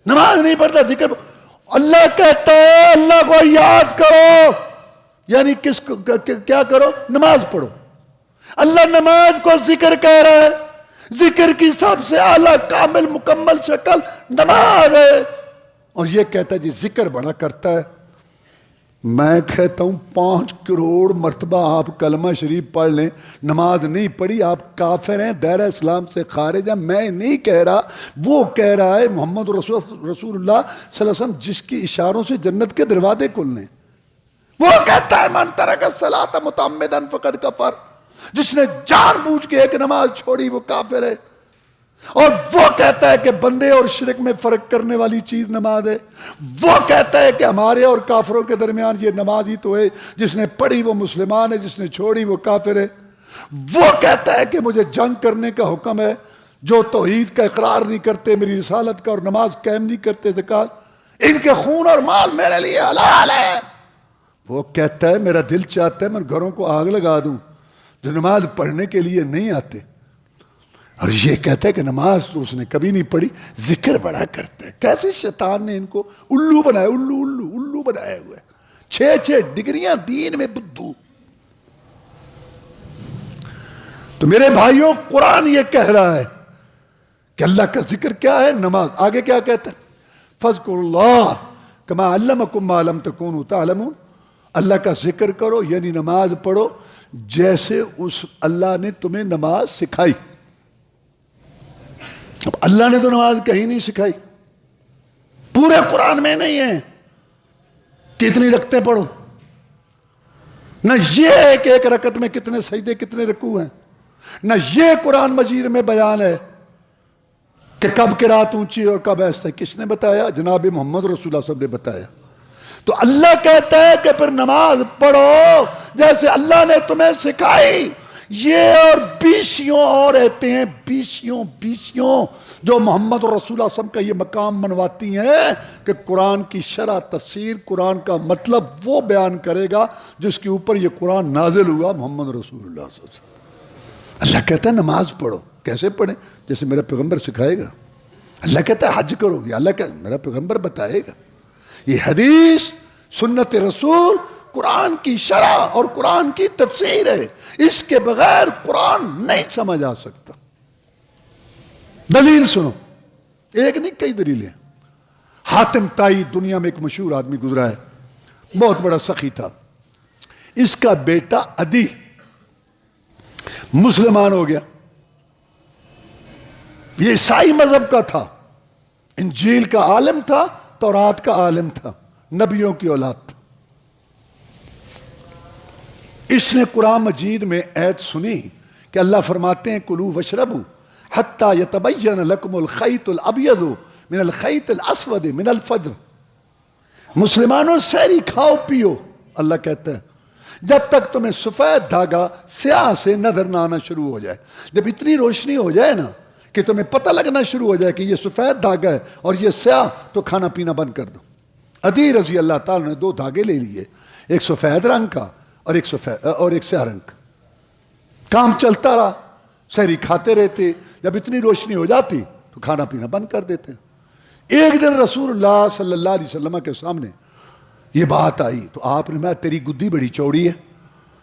نماز نہیں پڑھتا، ذکر. اللہ کہتا ہے اللہ کو یاد کرو، یعنی کس کو کیا کرو؟ نماز پڑھو. اللہ نماز کو ذکر کہہ رہا ہے. ذکر کی سب سے اعلیٰ کامل مکمل شکل نماز ہے. اور یہ کہتا ہے جی ذکر بڑا کرتا ہے. میں کہتا ہوں 5 کروڑ مرتبہ آپ کلمہ شریف پڑھ لیں، نماز نہیں پڑھی، آپ کافر ہیں، دائرہ اسلام سے خارج ہیں. میں نہیں کہہ رہا، وہ کہہ رہا ہے محمد رسول اللہ صلی اللہ علیہ وسلم، جس کی اشاروں سے جنت کے دروازے کھلنے. وہ کہتا ہے من ترک الصلاۃ متعمدا فقد کفر، جس نے جان بوجھ کے ایک نماز چھوڑی وہ کافر ہے. اور وہ کہتا ہے کہ بندے اور شرک میں فرق کرنے والی چیز نماز ہے. وہ کہتا ہے کہ ہمارے اور کافروں کے درمیان یہ نماز ہی تو ہے، جس نے پڑھی وہ مسلمان ہے، جس نے چھوڑی وہ کافر ہے. وہ کہتا ہے کہ مجھے جنگ کرنے کا حکم ہے، جو توحید کا اقرار نہیں کرتے، میری رسالت کا اور نماز قائم نہیں کرتے، زکات، ان کے خون اور مال میرے لیے حلال ہے. وہ کہتا ہے میرا دل چاہتا ہے میں گھروں کو آگ لگا دوں جو نماز پڑھنے کے لیے نہیں آتے. اور یہ کہتا ہے کہ نماز تو اس نے کبھی نہیں پڑھی، ذکر بڑا کرتا ہے. کیسے شیطان نے ان کو الو بنایا، الو بنایا ہوا ہے. 6 ڈگریاں دین میں بدھو. تو میرے بھائیوں قرآن یہ کہہ رہا ہے کہ اللہ کا ذکر کیا ہے؟ نماز. آگے کیا کہتا ہے؟ فَاذْكُرُوا اللَّهَ كَمَا عَلَّمَكُم مَّا لَمْ تَكُونُوا تَعْلَمُونَ. اللہ کا ذکر کرو یعنی نماز پڑھو جیسے اس اللہ نے تمہیں نماز سکھائی. اب اللہ نے تو نماز کہیں نہیں سکھائی، پورے قرآن میں نہیں ہے کہ اتنی رکعتیں پڑھو، نہ یہ ہے کہ ایک رکعت میں کتنے سجدے کتنے رکوع ہیں، نہ یہ قرآن مجید میں بیان ہے کہ کب قرات اونچی اور کب ایسا. کس نے بتایا؟ جناب محمد رسول اللہ صلی اللہ علیہ وسلم نے بتایا. تو اللہ کہتا ہے کہ پھر نماز پڑھو جیسے اللہ نے تمہیں سکھائی. یہ اور بیسیوں اور آیتیں ہیں، بیسیوں جو محمد رسول اللہ صلی اللہ علیہ وسلم کا یہ مقام منواتی ہیں کہ قرآن کی شرح تفسیر، قرآن کا مطلب وہ بیان کرے گا جس کے اوپر یہ قرآن نازل ہوا، محمد رسول اللہ صلی اللہ علیہ وسلم. اللہ کہتا ہے نماز پڑھو. کیسے پڑھیں؟ جیسے میرا پیغمبر سکھائے گا. اللہ کہتا ہے حج کرو، یہ اللہ کا میرا پیغمبر بتائے گا. یہ حدیث، سنت رسول، قرآن کی شرح اور قرآن کی تفسیر ہے. اس کے بغیر قرآن نہیں سمجھ آ سکتا. دلیل سنو، ایک نہیں کئی دلیلیں. حاتم طائی دنیا میں ایک مشہور آدمی گزرا ہے، بہت بڑا سخی تھا. اس کا بیٹا عدی مسلمان ہو گیا. یہ عیسائی مذہب کا تھا، انجیل کا عالم تھا، تورات کا عالم تھا، نبیوں کی اولاد تھا. اس نے قرآن مجید میں آیت سنی کہ اللہ فرماتے ہیں کلوا واشربوا حتی یتبین لکم الخیط الابیض من الخیط الاسود من الفجر. مسلمانوں سحری کھاؤ پیو، اللہ کہتا ہے، جب تک تمہیں سفید دھاگا سیاہ سے نظر نہ آنا شروع ہو جائے. جب اتنی روشنی ہو جائے نا کہ تمہیں پتہ لگنا شروع ہو جائے کہ یہ سفید دھاگا ہے اور یہ سیاہ، تو کھانا پینا بند کر دو. عدی رضی اللہ تعالیٰ نے 2 دھاگے لے لیے، ایک سفید رنگ کا اور ایک سیاہ رنگ کا. کام چلتا رہا، سحری کھاتے رہتے. جب اتنی روشنی ہو جاتی تو کھانا پینا بند کر دیتے. ایک دن رسول اللہ صلی اللہ علیہ وسلم کے سامنے یہ بات آئی تو آپ نے، میں تیری گدی بڑی چوڑی ہے،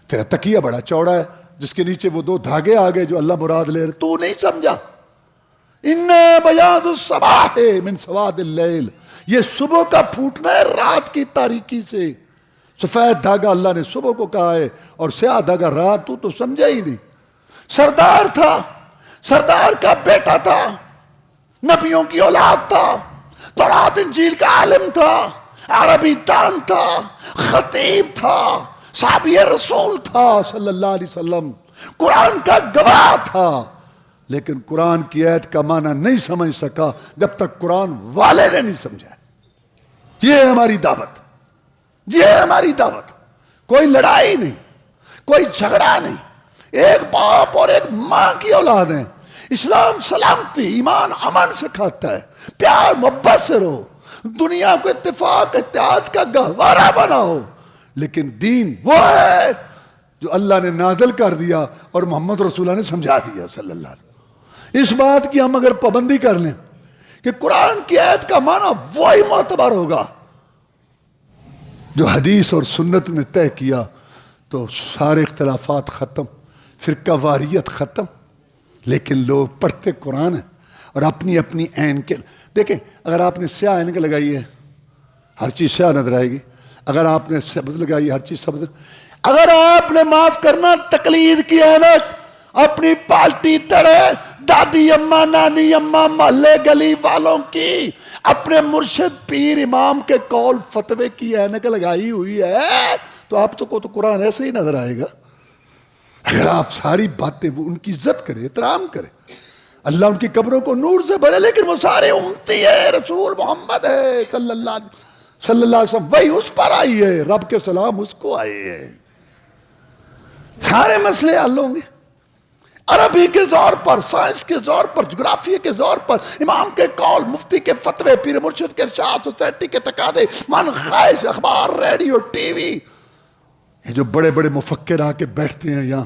تیرا تکیہ بڑا چوڑا ہے جس کے نیچے وہ 2 دھاگے آ گئے جو اللہ مراد لے رہے، تو نہیں سمجھا. ان بیاض الصباح من سواد اللیل، یہ صبح کا پھوٹنا ہے رات کی تاریکی سے. سفید دھاگا اللہ نے صبح کو کہا ہے اور سیاہ دھاگا رات. تو سمجھا ہی نہیں. سردار تھا، سردار کا بیٹا تھا، نبیوں کی اولاد تھا، تورات انجیل کا عالم تھا، عربی دان تھا، خطیب تھا، صحابی رسول تھا صلی اللہ علیہ وسلم، قرآن کا گواہ تھا. لیکن قرآن کی آیت کا معنی نہیں سمجھ سکا جب تک قرآن والے نے نہیں سمجھا. یہ ہے ہماری دعوت، یہ ہے ہماری دعوت. کوئی لڑائی نہیں، کوئی جھگڑا نہیں. ایک باپ اور ایک ماں کی اولاد ہیں. اسلام سلامتی، ایمان امن سکھاتا ہے. پیار محبت سے رہو، دنیا کو اتفاق اتحاد کا گہوارہ بناؤ. لیکن دین وہ ہے جو اللہ نے نازل کر دیا اور محمد رسول اللہ نے سمجھا دیا صلی اللہ علیہ وسلم. اس بات کی ہم اگر پابندی کر لیں کہ قرآن کی آیت کا معنی وہی معتبر ہوگا جو حدیث اور سنت نے طے کیا، تو سارے اختلافات ختم، فرقہ واریت ختم. لیکن لوگ پڑھتے قرآن ہیں اور اپنی اپنی عین کے، دیکھیں اگر آپ نے سیاہ عینک لگائی ہے ہر چیز سیاہ نظر آئے گی. اگر آپ نے سبز لگائی ہر چیز سبز. اگر آپ نے معاف کرنا تقلید کی عینک، اپنی پالٹی تڑے، دادی اماں نانی اماں محلے گلی والوں کی، اپنے مرشد پیر امام کے قول فتوے کی عینک لگائی ہوئی ہے، تو آپ کو تو قرآن ایسے ہی نظر آئے گا. اگر آپ ساری باتیں وہ ان کی عزت کرے، احترام کرے، اللہ ان کی قبروں کو نور سے بھرے، لیکن وہ سارے امتی ہے، رسول محمد ہے صلی اللہ علیہ وسلم، وہی اس پر آئی ہے، رب کے سلام اس کو آئے ہیں. سارے مسئلے حل ہوں گے. عربی کے زور پر، سائنس کے زور پر، جغرافیہ کے زور پر، امام کے قول، مفتی کے فتوے، پیر مرشد کے ارشاد، سوسائٹی کے تقاضے، من خواہش، اخبار، ریڈیو، ٹی وی، یہ جو بڑے بڑے مفکر آ کے بیٹھتے ہیں یہاں،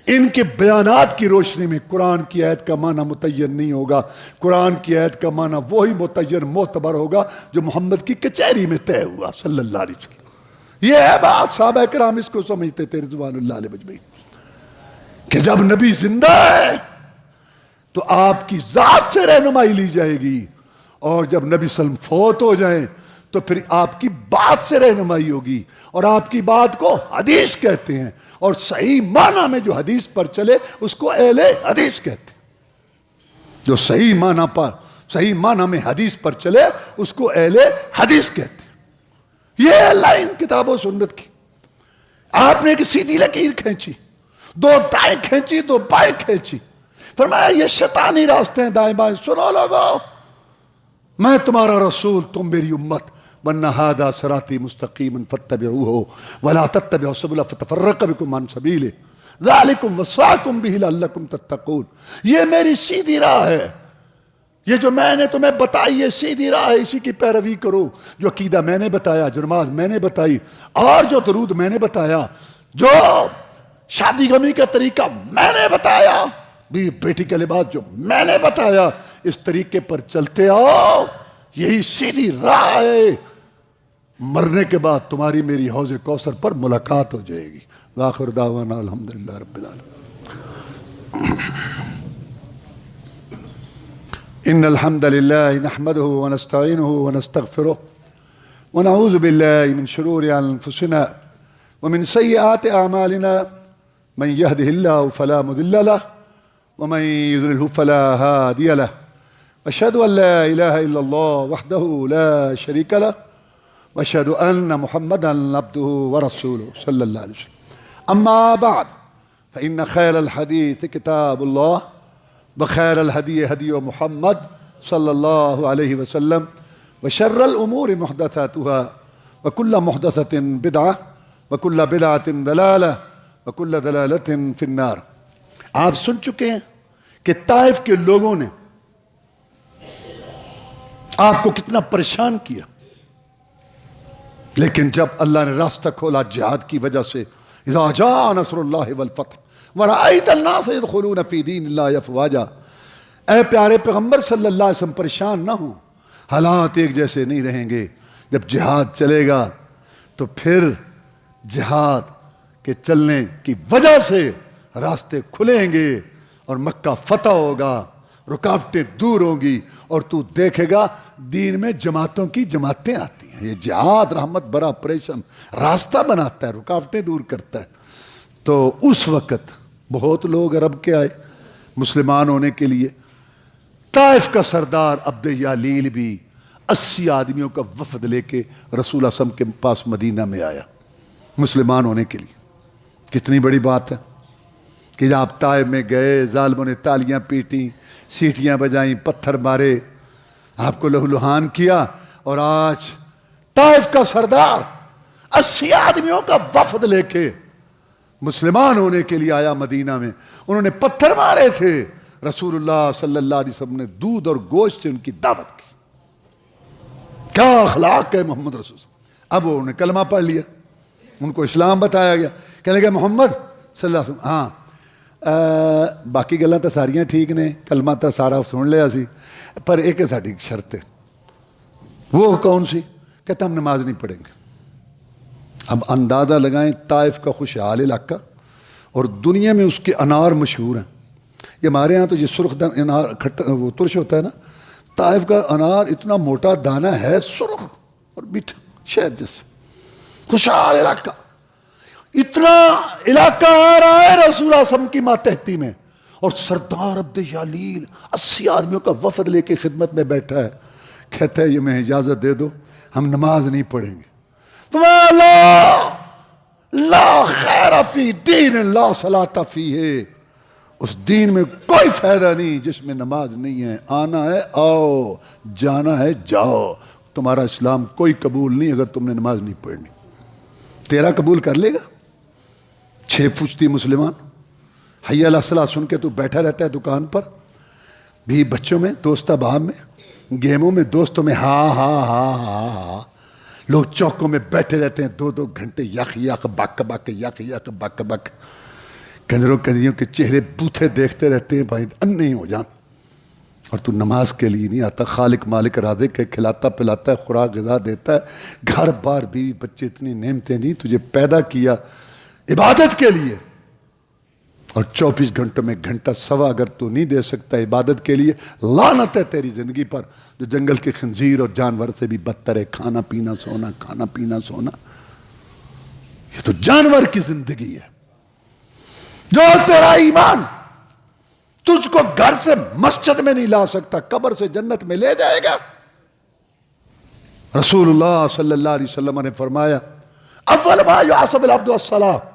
ان کے بیانات کی روشنی میں قرآن کی آیت کا معنی متعین نہیں ہوگا. قرآن کی آیت کا معنی وہی متعین معتبر ہوگا جو محمد کی کچہری میں طے ہوا صلی اللہ علیہ وسلم. یہ ہے بات. صحابہ کرام اس کو سمجھتے تھے رضوان اللہ علیہ مجمعین. کہ جب نبی زندہ ہے تو آپ کی ذات سے رہنمائی لی جائے گی، اور جب نبی صلی اللہ علیہ وسلم فوت ہو جائیں تو پھر آپ کی بات سے رہنمائی ہوگی، اور آپ کی بات کو حدیث کہتے ہیں، اور صحیح معنی میں جو حدیث پر چلے اس کو اہل حدیث کہتے ہیں۔ جو صحیح معنی میں حدیث پر چلے اس کو اہل حدیث کہتے ہیں۔ یہ ہے لائن کتاب و سنت کی۔ آپ نے ایک سیدھی لکیر کھینچی، دو دائیں کھینچی، دو بائیں کھینچی، فرمایا یہ شیطانی راستے ہیں دائیں بائیں، سنو لوگو، میں تمہارا رسول، تم میری امت، وَأَنَّ هَذَا صِرَاطِي مُسْتَقِيمًا فَاتَّبِعُوهُ وَلَا تَتَّبِعُوا السُّبُلَ فَتَفَرَّقَ بِكُمْ عَنْ سَبِيلِهِ ذَلِكُمْ وَصَّاكُمْ بِهِ لَعَلَّكُمْ تَتَّقُونَ۔ یہ میری سیدھی راہ ہے، یہ جو میں نے تمہیں بتائی یہ سیدھی راہ ہے، اسی کی پیروی کرو۔ جو عقیدہ میں نے بتایا، جو نماز میں نے بتائی، اور جو درود میں نے بتایا، جو شادی غمی کا طریقہ میں نے بتایا، بیٹی کا لباس جو میں نے بتایا، اس طریقے پر چلتے آؤ، یہی سیدھی راہ ہے۔ مرنے کے بعد تمہاری میری حوض کوثر پر ملاقات ہو جائے گی۔ وآخر دعوانا الحمدللہ رب العالمین۔ ان الحمد لله نحمده ونستعينه ونستغفره ونعوذ بالله من شرور انفسنا ومن سيئات اعمالنا، من يهده الله فلا مضل له ومن يضلل فلا هادي له، أشهد أن لا إله إلا الله وحده لا شريك له، وأشهد أن محمدا عبده ورسوله صلى الله عليه وسلم۔ أما بعد فإن خير الحديث كتاب الله، وخير الهدي هدي محمد صلى الله عليه وسلم، وشر الأمور محدثاتها، وكل محدثة بدعة، وكل بدعة ضلالة، وكل ضلالة في النار۔ آپ سن چکے ہیں کہ طائف کے لوگوں نے آپ کو کتنا پریشان کیا، لیکن جب اللہ نے راستہ کھولا جہاد کی وجہ سے، اذا جاء نصر اللہ والفتح ورأیت الناس يدخلون فی دین اللہ افواجا، اے پیارے پیغمبر صلی اللہ علیہ وسلم پریشان نہ ہوں، حالات ایک جیسے نہیں رہیں گے۔ جب جہاد چلے گا تو پھر جہاد کے چلنے کی وجہ سے راستے کھلیں گے اور مکہ فتح ہوگا، رکاوٹیں دور ہوں گی، اور تو دیکھے گا دین میں جماعتوں کی جماعتیں آتی ہیں۔ یہ جہاد رحمت برا آپریشن راستہ بناتا ہے، رکاوٹیں دور کرتا ہے۔ تو اس وقت بہت لوگ عرب کے آئے مسلمان ہونے کے لیے۔ طائف کا سردار عبد یالیل بھی 80 آدمیوں کا وفد لے کے رسول اللہ صلی اللہ علیہ وسلم کے پاس مدینہ میں آیا مسلمان ہونے کے لیے۔ کتنی بڑی بات ہے کہ جب آپ طائف میں گئے، ظالموں نے تالیاں پیٹیں، سیٹیاں بجائیں، پتھر مارے، آپ کو لہو لہان کیا، اور آج طائف کا سردار 80 آدمیوں کا وفد لے کے مسلمان ہونے کے لیے آیا مدینہ میں۔ انہوں نے پتھر مارے تھے، رسول اللہ صلی اللہ علیہ وسلم نے دودھ اور گوشت سے ان کی دعوت کی۔ کیا اخلاق ہے محمد رسول اللہ۔ اب انہوں نے کلمہ پڑھ لیا، ان کو اسلام بتایا گیا، کہنے لگے محمد صلی اللہ علیہ وسلم، ہاں باقی گلاں تو ساریاں ٹھیک نے، کلمہ تو سارا سن لیا سی، پر ایک ساڈی شرط ہے۔ وہ کون سی؟ کہتا ہم نماز نہیں پڑھیں گے۔ اب اندازہ لگائیں طائف کا خوشحال علاقہ، اور دنیا میں اس کے انار مشہور ہیں۔ یہ ہمارے ہاں تو یہ سرخ انار وہ ترش ہوتا ہے نا، طائف کا انار اتنا موٹا دانہ ہے، سرخ اور میٹھا شہد جیسے، خوشحال علاقہ۔ اتنا علاقہ آ رہا ہے رسول اللہ صلی اللہ علیہ وسلم کی ماتحتی میں، اور سردار عبد یالیل 80 آدمیوں کا وفد لے کے خدمت میں بیٹھا ہے، کہتا ہے یہ میں اجازت دے دو، ہم نماز نہیں پڑھیں گے۔ لا خیر فی دین لا صلاۃ فیہ، اس دین میں کوئی فائدہ نہیں جس میں نماز نہیں ہے۔ آنا ہے آؤ، جانا ہے جاؤ، تمہارا اسلام کوئی قبول نہیں اگر تم نے نماز نہیں پڑھنی۔ تیرا قبول کر لے گا؟ 6 فیصدی مسلمان حی علی الصلاۃ سن کے تو بیٹھا رہتا ہے دکان پر، بھی بچوں میں، دوست احباب میں، گیموں میں، دوستوں میں، ہاں ہاں ہاں ہاں ہاں۔ لوگ چوکوں میں بیٹھے رہتے ہیں 2-2 گھنٹے، یک یک بک بک، یک یک بک بک، کنجروں کنجریوں کے چہرے بوتھے دیکھتے رہتے ہیں، بھائی انے ہو جان، اور تو نماز کے لیے نہیں آتا۔ خالق مالک رازق ہے، کھلاتا پلاتا ہے، خوراک غذا دیتا ہے، گھر بار بیوی بچے، اتنی نعمتیں دی، تجھے پیدا کیا عبادت کے لیے، اور 24 گھنٹوں میں گھنٹہ سوا اگر تو نہیں دے سکتا عبادت کے لیے، لعنت ہے تیری زندگی پر، جو جنگل کے خنزیر اور جانور سے بھی بدتر ہے۔ کھانا پینا سونا، کھانا پینا سونا، یہ تو جانور کی زندگی ہے۔ جو تیرا ایمان تجھ کو گھر سے مسجد میں نہیں لا سکتا، قبر سے جنت میں لے جائے گا۔ رسول اللہ صلی اللہ علیہ وسلم نے فرمایا اول ما یحاسب العبد الصلاۃ،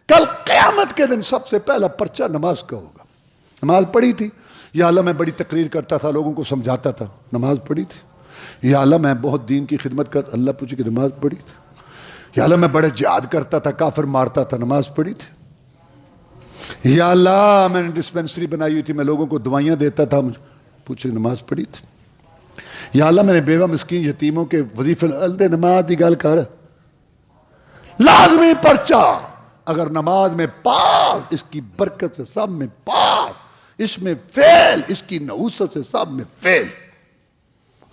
کل قیامت کے دن سب سے پہلا پرچہ نماز کا ہوگا۔ نماز پڑھی تھی یا اللہ میں بڑی تقریر کرتا تھا، لوگوں کو سمجھاتا تھا، نماز پڑھی تھی یا اللہ میں بہت دین کی خدمت کر، اللہ پوچھے کہ نماز پڑھی تھی یا اللہ میں بڑے جہاد کرتا تھا، کافر مارتا تھا، نماز پڑھی تھی یا اللہ میں نے ڈسپینسری بنائی ہوئی تھی، میں لوگوں کو دوائیاں دیتا تھا، مجھے پوچھے نماز پڑھی تھی یا اللہ میں نے بیوہ مسکین یتیموں کے وظیفے، اللہ نماز دی گل کر، لازمی پرچہ۔ اگر نماز میں پاس، اس کی برکت سے سب میں پاس، اس میں فیل، اس کی نحوست سے سب میں فیل۔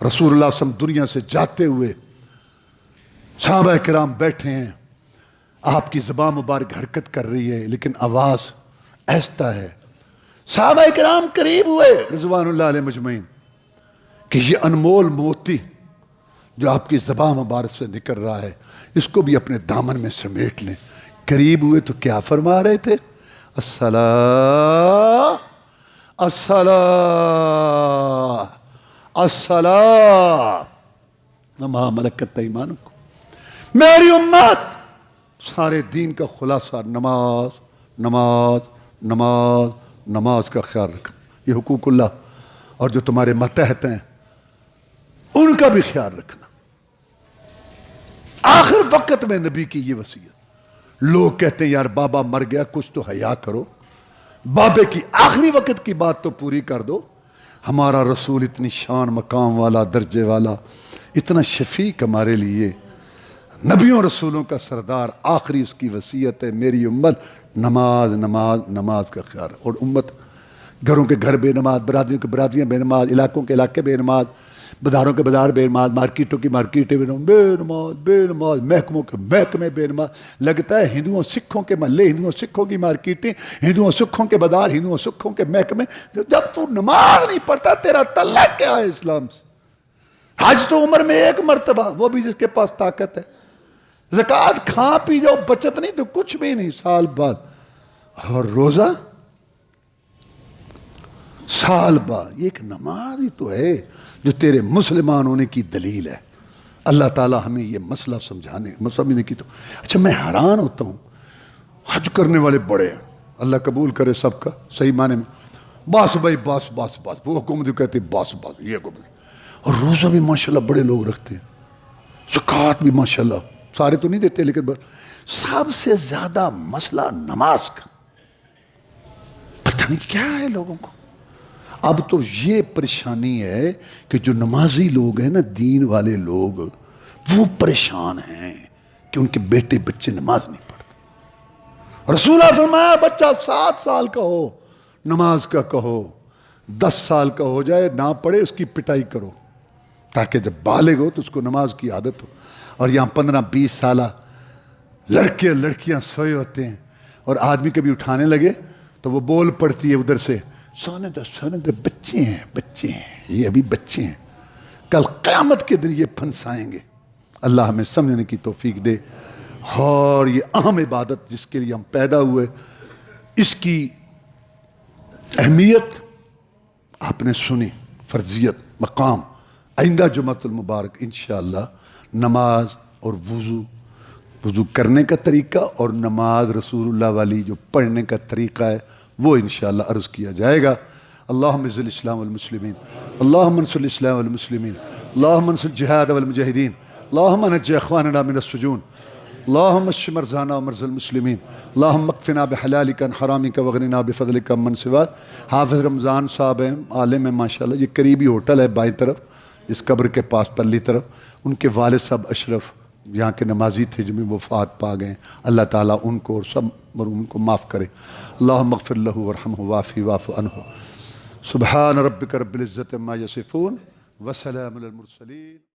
رسول اللہ صلی اللہ علیہ وسلم دنیا سے جاتے ہوئے صحابہ کرام بیٹھے ہیں، آپ کی زبان مبارک حرکت کر رہی ہے لیکن آواز ایستا ہے۔ صحابہ کرام قریب ہوئے رضوان اللہ علیہ مجمعین کہ یہ انمول موتی جو آپ کی زبان مبارک سے نکل رہا ہے، اس کو بھی اپنے دامن میں سمیٹ لیں۔ قریب ہوئے تو کیا فرما رہے تھے؟ الصلاۃ الصلاۃ الصلاۃ وما ملکت ایمانکم۔ میری امت، سارے دین کا خلاصہ نماز نماز نماز نماز کا خیال رکھنا، یہ حقوق اللہ، اور جو تمہارے ماتحت ہیں ان کا بھی خیال رکھنا۔ آخر وقت میں نبی کی یہ وصیت۔ لوگ کہتے ہیں یار بابا مر گیا، کچھ تو حیا کرو، بابے کی آخری وقت کی بات تو پوری کر دو۔ ہمارا رسول اتنی شان مقام والا، درجے والا، اتنا شفیق ہمارے لیے، نبیوں رسولوں کا سردار، آخری اس کی وصیت ہے میری امت نماز نماز نماز کا خیال۔ اور امت گھروں کے گھر بے نماز، برادریوں کے برادریاں بے نماز، علاقوں کے علاقے بے نماز، بازاروں کے بازار بے نماز، مارکیٹوں کی مارکیٹیں بے نماز بے نماز، محکموں کے محکمے بے نماز۔ لگتا ہے ہندوؤں سکھوں کے محلے، ہندوؤں سکھوں کی مارکیٹیں، ہندوؤں سکھوں کے بازار، ہندوؤں سکھوں کے محکمے۔ جب تو نماز نہیں پڑھتا تیرا تعلق کیا ہے اسلام سے؟ حج تو عمر میں ایک مرتبہ، وہ بھی جس کے پاس طاقت ہے۔ زکوٰۃ کھا پی جاؤ، بچت نہیں تو کچھ بھی نہیں سال بعد۔ اور روزہ سال بعد، یہ ایک نماز ہی تو ہے جو تیرے مسلمان ہونے کی دلیل ہے۔ اللہ تعالیٰ ہمیں یہ مسئلہ سمجھنے کی تو۔ اچھا میں حیران ہوتا ہوں، حج کرنے والے بڑے ہیں، اللہ قبول کرے سب کا صحیح معنی میں، بس بھائی بس بس بس، وہ حکم جو کہتے بس بس یہ قبول۔ اور روزہ بھی ماشاءاللہ بڑے لوگ رکھتے ہیں، زکوٰۃ بھی ماشاءاللہ سارے تو نہیں دیتے لیکن سب سے زیادہ مسئلہ نماز کا، پتہ نہیں کیا ہے لوگوں کو۔ اب تو یہ پریشانی ہے کہ جو نمازی لوگ ہیں نا، دین والے لوگ، وہ پریشان ہیں کہ ان کے بیٹے بچے نماز نہیں پڑھتے۔ رسول اللہ فرمایا بچہ 7 سال کا ہو نماز کا کہو، 10 سال کا ہو جائے نہ پڑھے اس کی پٹائی کرو، تاکہ جب بالغ ہو تو اس کو نماز کی عادت ہو۔ اور یہاں 15-20 سالہ لڑکے لڑکیاں سوئے ہوتے ہیں، اور آدمی کبھی اٹھانے لگے تو وہ بول پڑتی ہے ادھر سے، سونے دو بچے ہیں، یہ ابھی بچے ہیں، کل قیامت کے دن یہ پھنسائیں گے۔ اللہ ہمیں سمجھنے کی توفیق دے۔ اور یہ اہم عبادت جس کے لیے ہم پیدا ہوئے، اس کی اہمیت آپ نے سنی، فرضیت، مقام۔ آئندہ جمعۃ المبارک انشاءاللہ نماز اور وضو کرنے کا طریقہ اور نماز رسول اللہ والی جو پڑھنے کا طریقہ ہے وہ انشاءاللہ عرض کیا جائے گا۔ اللہم اعز الاسلام والمسلمین، اللہم انصر الاسلام والمسلمین، اللہم انصر الجہاد والمجاہدین، اللہم نجی اخواننا من السجون، اللہم اشف مرضانا ومرضى المسلمین، اللہم اکفنا بحلالک عن حرامک وغننا بفضلک عمن سواک۔ حافظ رمضان صاحب ہیں، عالم ہیں ماشاءاللہ، یہ قریبی ہوٹل ہے بائیں طرف اس قبر کے پاس پرلی طرف، ان کے والد صاحب اشرف یہاں کے نمازی تھے جو میں وفات پا گئے، اللہ تعالیٰ ان کو اور سب مرحومین کو معاف کرے۔ اللہم اغفر لہ ورحمہ وعافہ واعف عنہ۔ سبحان ربک رب العزت عما یصفون وسلام علی المرسلین۔